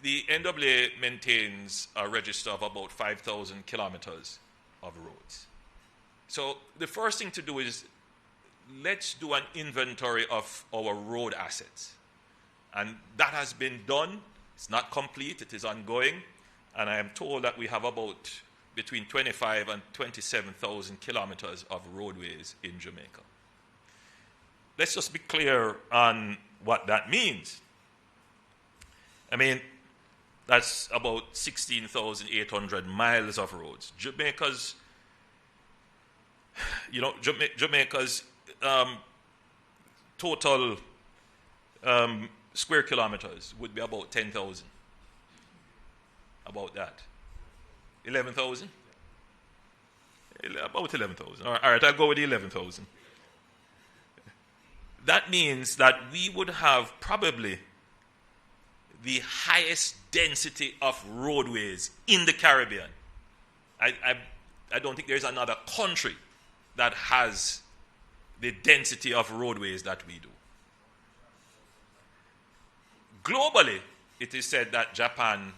The NWA maintains a register of about 5,000 kilometers of roads. So the first thing to do is, let's do an inventory of our road assets. And that has been done. It's not complete, it is ongoing. And I am told that we have about between 25 and 27,000 kilometers of roadways in Jamaica. Let's just be clear on what that means. I mean, that's about 16,800 miles of roads. Jamaica's total square kilometers would be about 10,000. About that. 11,000? About 11,000. All right, I'll go with the 11,000. That means that we would have probably the highest density of roadways in the Caribbean. I don't think there's another country that has the density of roadways that we do. Globally, it is said that Japan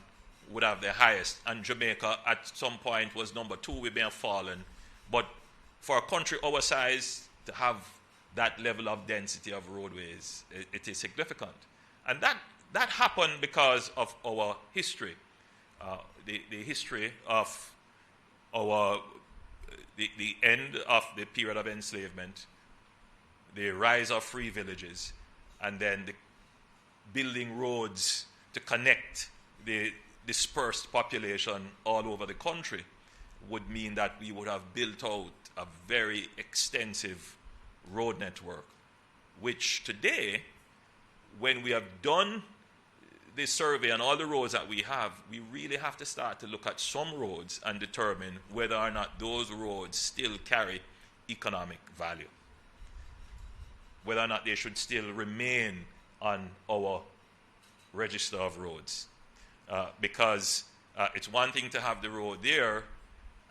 would have the highest, and Jamaica at some point was number 2. We may have fallen. But for a country our size to have that level of density of roadways, it is significant. And that happened because of our history. The history of the end of the period of enslavement, the rise of free villages, and then the building roads to connect the dispersed population all over the country would mean that we would have built out a very extensive road network, which today, when we have done this survey on all the roads that we have, we really have to start to look at some roads and determine whether or not those roads still carry economic value, whether or not they should still remain on our register of roads. Because it's one thing to have the road there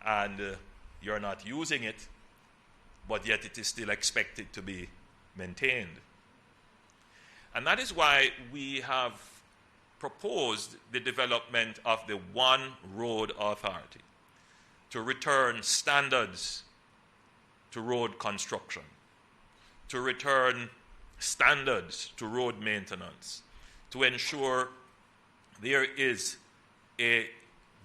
and you're not using it, but yet it is still expected to be maintained. And that is why we have proposed the development of the One Road Authority to return standards to road construction, to return standards to road maintenance, to ensure there is a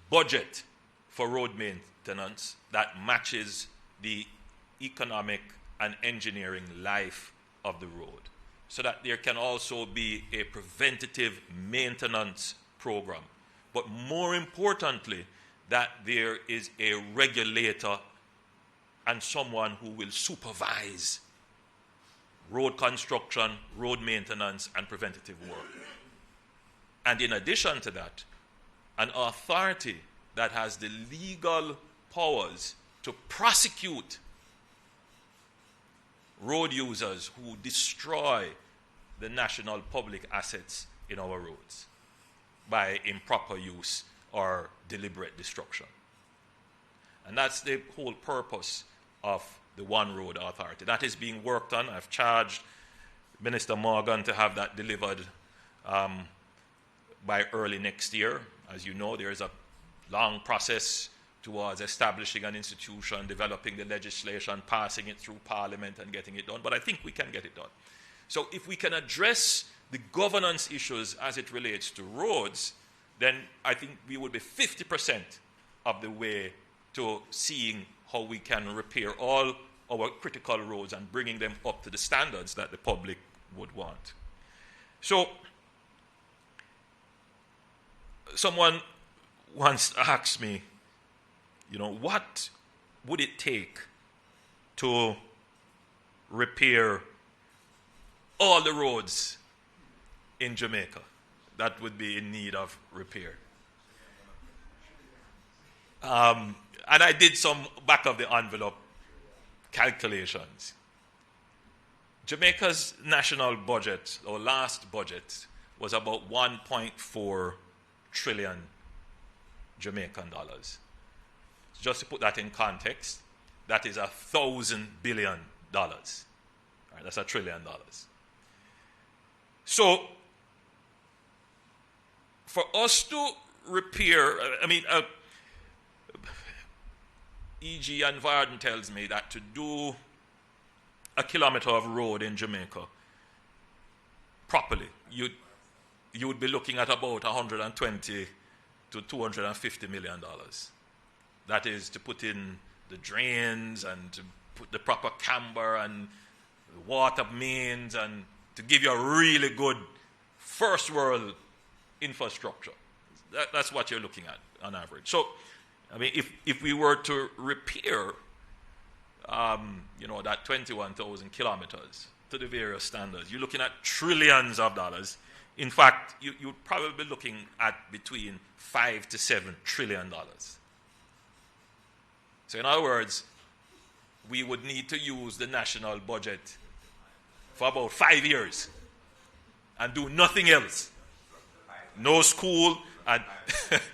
budget for road maintenance that matches the economic and engineering life of the road, so that there can also be a preventative maintenance program. But more importantly, that there is a regulator and someone who will supervise road construction, road maintenance, and preventative work. And in addition to that, an authority that has the legal powers to prosecute road users who destroy the national public assets in our roads by improper use or deliberate destruction. And that's the whole purpose of the One Road Authority. That is being worked on. I've charged Minister Morgan to have that delivered by early next year. As you know, there is a long process towards establishing an institution, developing the legislation, passing it through Parliament and getting it done. But I think we can get it done. So if we can address the governance issues as it relates to roads, then I think we would be 50% of the way to seeing how we can repair all our critical roads and bringing them up to the standards that the public would want. So, someone once asked me, what would it take to repair all the roads in Jamaica that would be in need of repair? And I did some back of the envelope calculations. Jamaica's national budget, or last budget, was about 1.4 trillion Jamaican dollars. Just to put that in context, that is $1,000 billion. Right, that's $1 trillion. So, for us to repair, E.G. and Varden tells me that to do a kilometer of road in Jamaica properly, you would be looking at about $120 to $250 million. That is to put in the drains and to put the proper camber and the water mains and to give you a really good first world infrastructure. That's what you're looking at on average. So, if we were to repair, that 21,000 kilometers to the various standards, you're looking at trillions of dollars. In fact, you'd probably be looking at between $5 to $7 trillion. So in other words, we would need to use the national budget for about 5 years and do nothing else. No school, and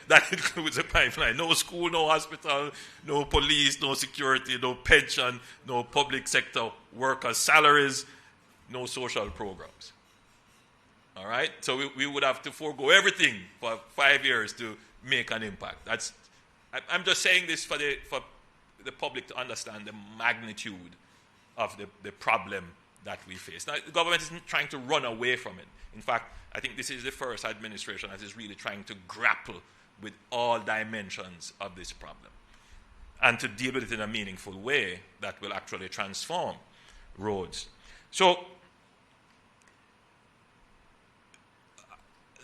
that includes a pipeline. No school, no hospital, no police, no security, no pension, no public sector workers' salaries, no social programs. All right? So we would have to forego everything for 5 years to make an impact. I'm just saying this for the public to understand the magnitude of the problem that we face. Now, the government isn't trying to run away from it. In fact, I think this is the first administration that is really trying to grapple with all dimensions of this problem and to deal with it in a meaningful way that will actually transform roads. So,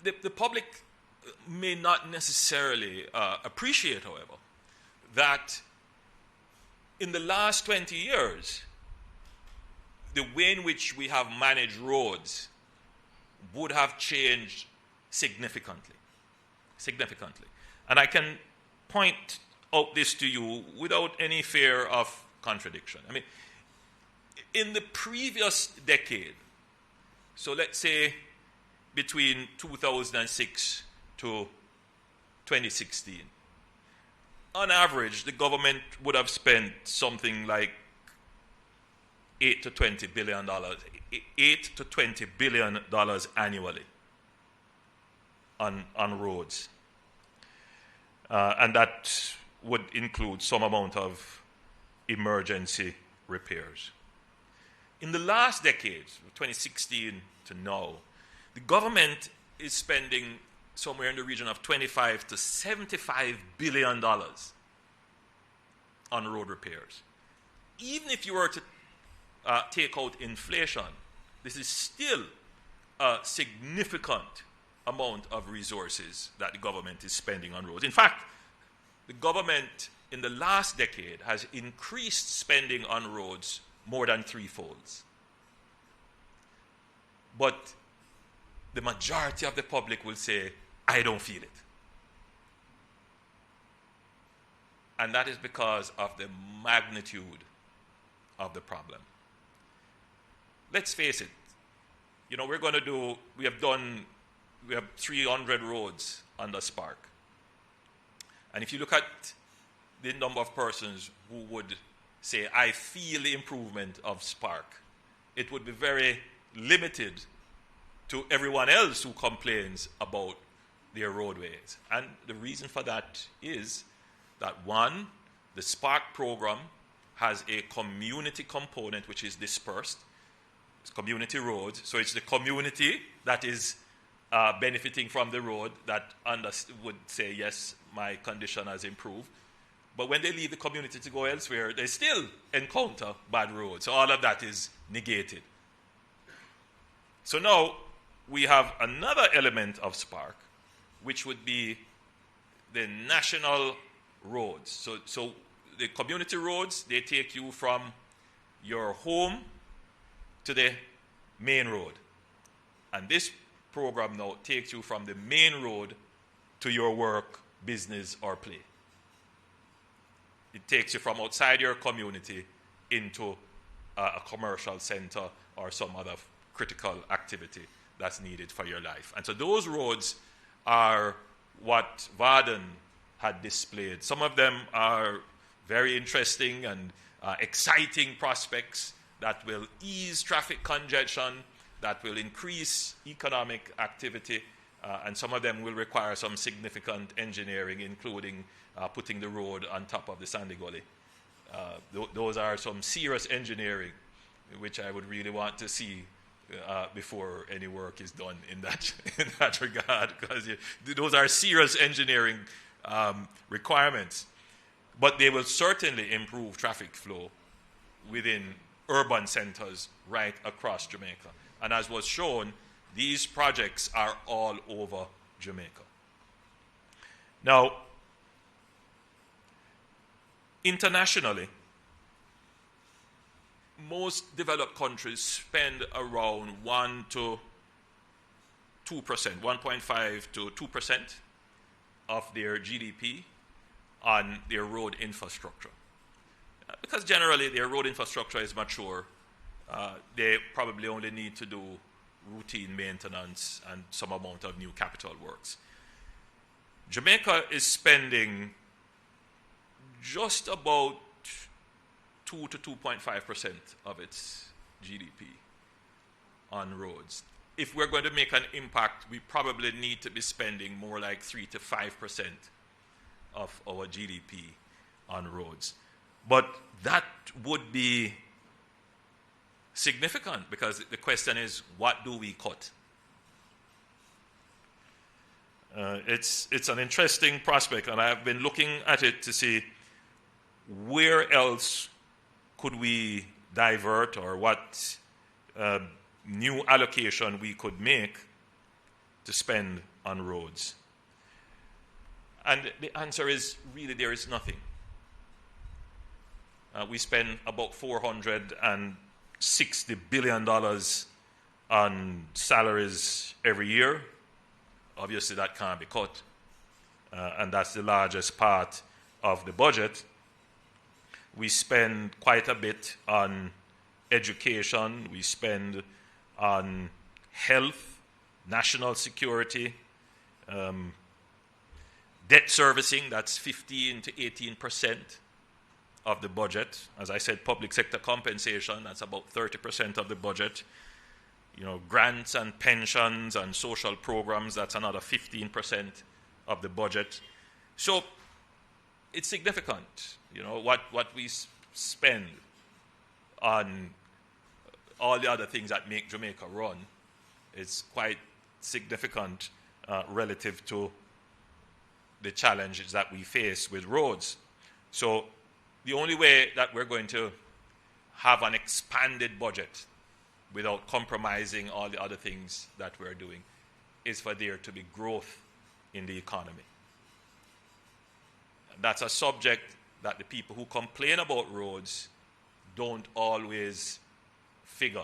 the public may not necessarily appreciate, however, that in the last 20 years, the way in which we have managed roads would have changed significantly. And I can point out this to you without any fear of contradiction. In the previous decade, so let's say between 2006 to 2016, on average, the government would have spent something like $8 to $20 billion annually on roads. And that would include some amount of emergency repairs. In the last decade, 2016 to now, the government is spending somewhere in the region of $25 to $75 billion on road repairs. Even if you were to take out inflation, this is still a significant amount of resources that the government is spending on roads. In fact, the government in the last decade has increased spending on roads more than threefolds. But the majority of the public will say, I don't feel it. And that is because of the magnitude of the problem. Let's face it, we have 300 roads under Spark. And if you look at the number of persons who would say, I feel the improvement of Spark, it would be very limited to everyone else who complains about their roadways. And the reason for that is that, one, the Spark program has a community component which is dispersed. It's community roads. So it's the community that is benefiting from the road that would say, yes, my condition has improved. But when they leave the community to go elsewhere, they still encounter bad roads. So all of that is negated. So now we have another element of Spark, which would be the national roads. So the community roads, they take you from your home to the main road. And this program now takes you from the main road to your work, business, or play. It takes you from outside your community into a commercial center or some other critical activity that's needed for your life. And so those roads are what Varden had displayed. Some of them are very interesting and exciting prospects that will ease traffic congestion, that will increase economic activity, and some of them will require some significant engineering, including putting the road on top of the sandy gully. Those are some serious engineering, which I would really want to see before any work is done in that regard, because those are serious engineering requirements. But they will certainly improve traffic flow within urban centers right across Jamaica. And as was shown, these projects are all over Jamaica. Now, internationally, most developed countries spend around 1 to 2%, 1.5 to 2% of their GDP on their road infrastructure. Because generally their road infrastructure is mature, they probably only need to do routine maintenance and some amount of new capital works. Jamaica is spending just about 2 to 2.5% of its GDP on roads. If we're going to make an impact, we probably need to be spending more like 3 to 5% of our GDP on roads. But that would be significant, because the question is, what do we cut? It's an interesting prospect, and I've been looking at it to see where else could we divert, or what new allocation we could make to spend on roads. And the answer is, really, there is nothing. We spend about $460 billion on salaries every year. Obviously, that can't be cut. And that's the largest part of the budget. We spend quite a bit on education. We spend on health, national security, debt servicing. That's 15 to 18% of the budget. As I said, public sector compensation, that's about 30% of the budget. Grants and pensions and social programs, that's another 15% of the budget. So it's significant, what we spend on all the other things that make Jamaica run. It's quite significant relative to the challenges that we face with roads. So the only way that we're going to have an expanded budget without compromising all the other things that we're doing, is for there to be growth in the economy. That's a subject that the people who complain about roads don't always figure.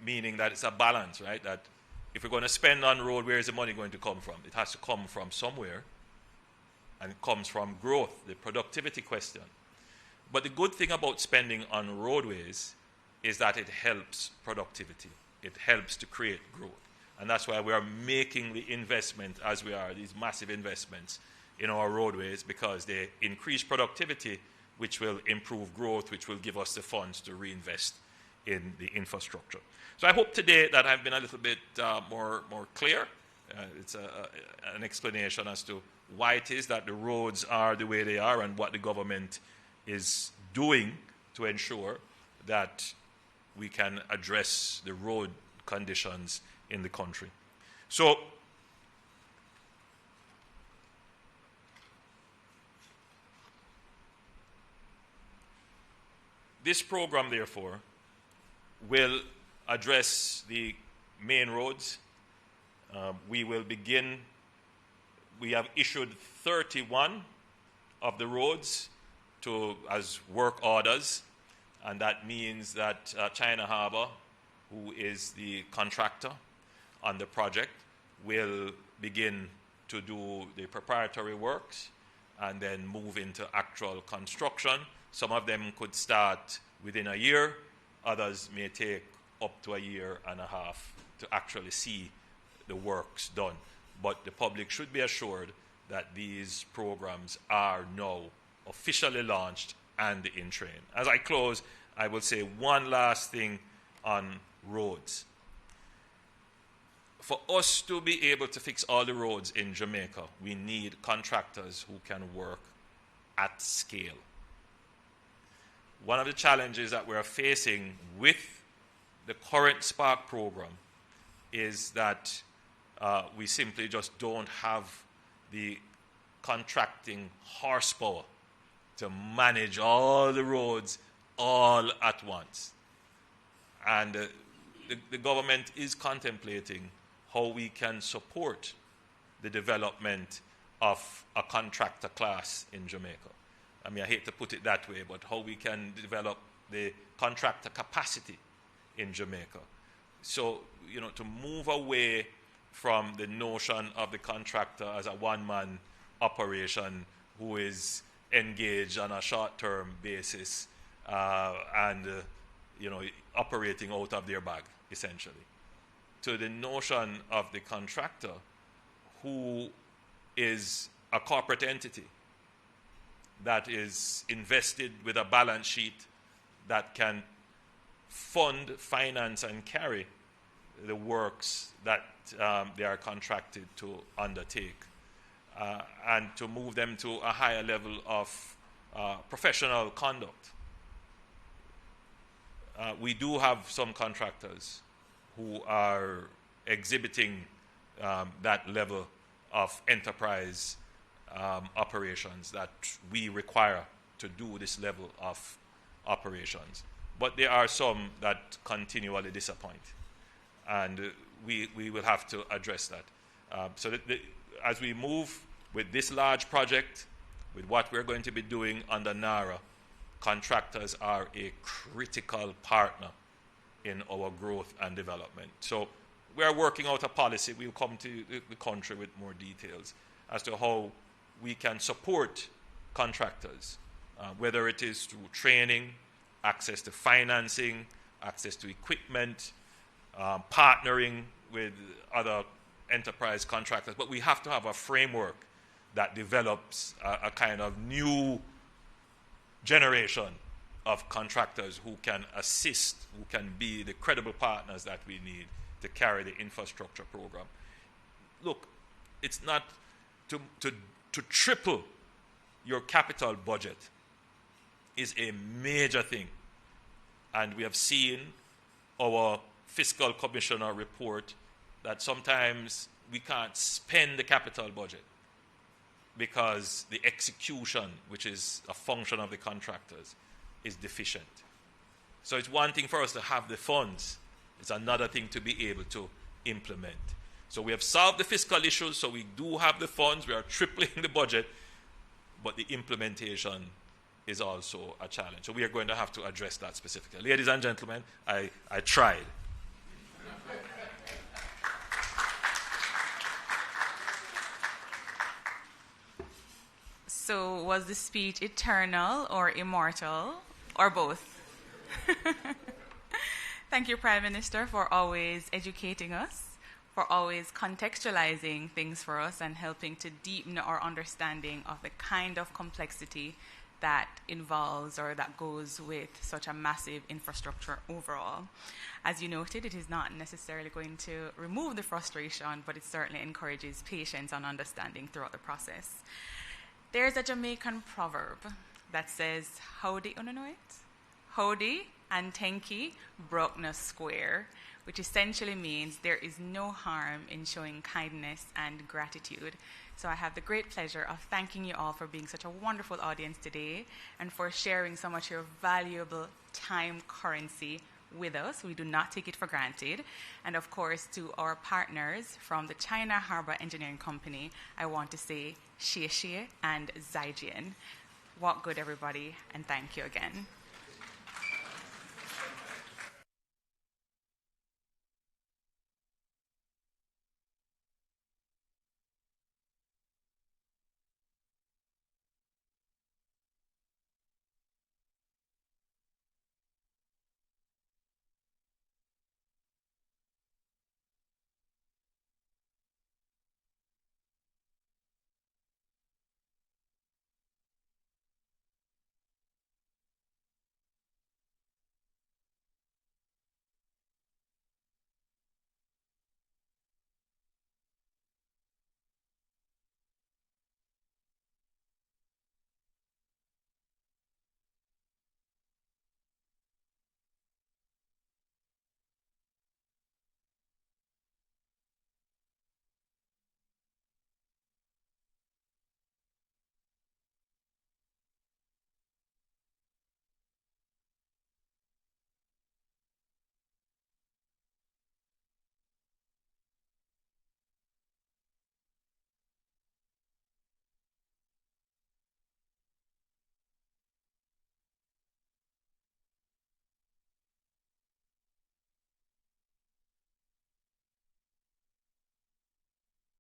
Meaning that it's a balance, right? That if we're going to spend on road, where is the money going to come from? It has to come from somewhere, and it comes from growth, the productivity question. But the good thing about spending on roadways is that it helps productivity. It helps to create growth. And that's why we are making the investment as we are, these massive investments in our roadways, because they increase productivity, which will improve growth, which will give us the funds to reinvest in the infrastructure. So I hope today that I've been a little bit more clear. It's an explanation as to why it is that the roads are the way they are and what the government is doing to ensure that we can address the road conditions in the country. So this program, therefore, will address the main roads. We will begin, we have issued 31 of the roads as work orders, and that means that China Harbour, who is the contractor on the project, will begin to do the preparatory works and then move into actual construction. Some of them could start within a year, others may take up to a year and a half to actually see the works done. But the public should be assured that these programs are now officially launched and in train. As I close, I will say one last thing on roads. For us to be able to fix all the roads in Jamaica, we need contractors who can work at scale. One of the challenges that we're facing with the current Spark program is that we simply just don't have the contracting horsepower to manage all the roads all at once. And the government is contemplating how we can support the development of a contractor class in Jamaica. I mean, I hate to put it that way, but how we can develop the contractor capacity in Jamaica. So, to move away from the notion of the contractor as a one-man operation who is engaged on a short-term basis and operating out of their bag, essentially, to the notion of the contractor who is a corporate entity that is invested with a balance sheet that can fund, finance, and carry the works that they are contracted to undertake, and to move them to a higher level of professional conduct. We do have some contractors who are exhibiting that level of enterprise operations that we require to do this level of operations. But there are some that continually disappoint, and we will have to address that. So that as we move with this large project, with what we're going to be doing under NARA, contractors are a critical partner in our growth and development. So we are working out a policy. We'll come to the country with more details as to how we can support contractors, whether it is through training, access to financing, access to equipment, partnering with other enterprise contractors. But we have to have a framework that develops a kind of new generation of contractors who can assist, who can be the credible partners that we need to carry the infrastructure program. Look, it's not to triple your capital budget is a major thing. And we have seen our fiscal commissioner report that sometimes we can't spend the capital budget because the execution, which is a function of the contractors, is deficient. So it's one thing for us to have the funds. It's another thing to be able to implement. So we have solved the fiscal issues, so we do have the funds, we are tripling the budget, but the implementation is also a challenge. So we are going to have to address that specifically. Ladies and gentlemen, I tried. So was the speech eternal or immortal, or both? Thank you, Prime Minister, for always educating us, for always contextualizing things for us and helping to deepen our understanding of the kind of complexity that involves or that goes with such a massive infrastructure overall. As you noted, it is not necessarily going to remove the frustration, but it certainly encourages patience and understanding throughout the process. There's a Jamaican proverb that says, howdy, you know it? Howdy and tenki broke no square, which essentially means there is no harm in showing kindness and gratitude. So I have the great pleasure of thanking you all for being such a wonderful audience today and for sharing so much of your valuable time currency with us. We do not take it for granted. And of course, to our partners from the China Harbour Engineering Company, I want to say xie xie and zaijian. Walk good, everybody, and thank you again.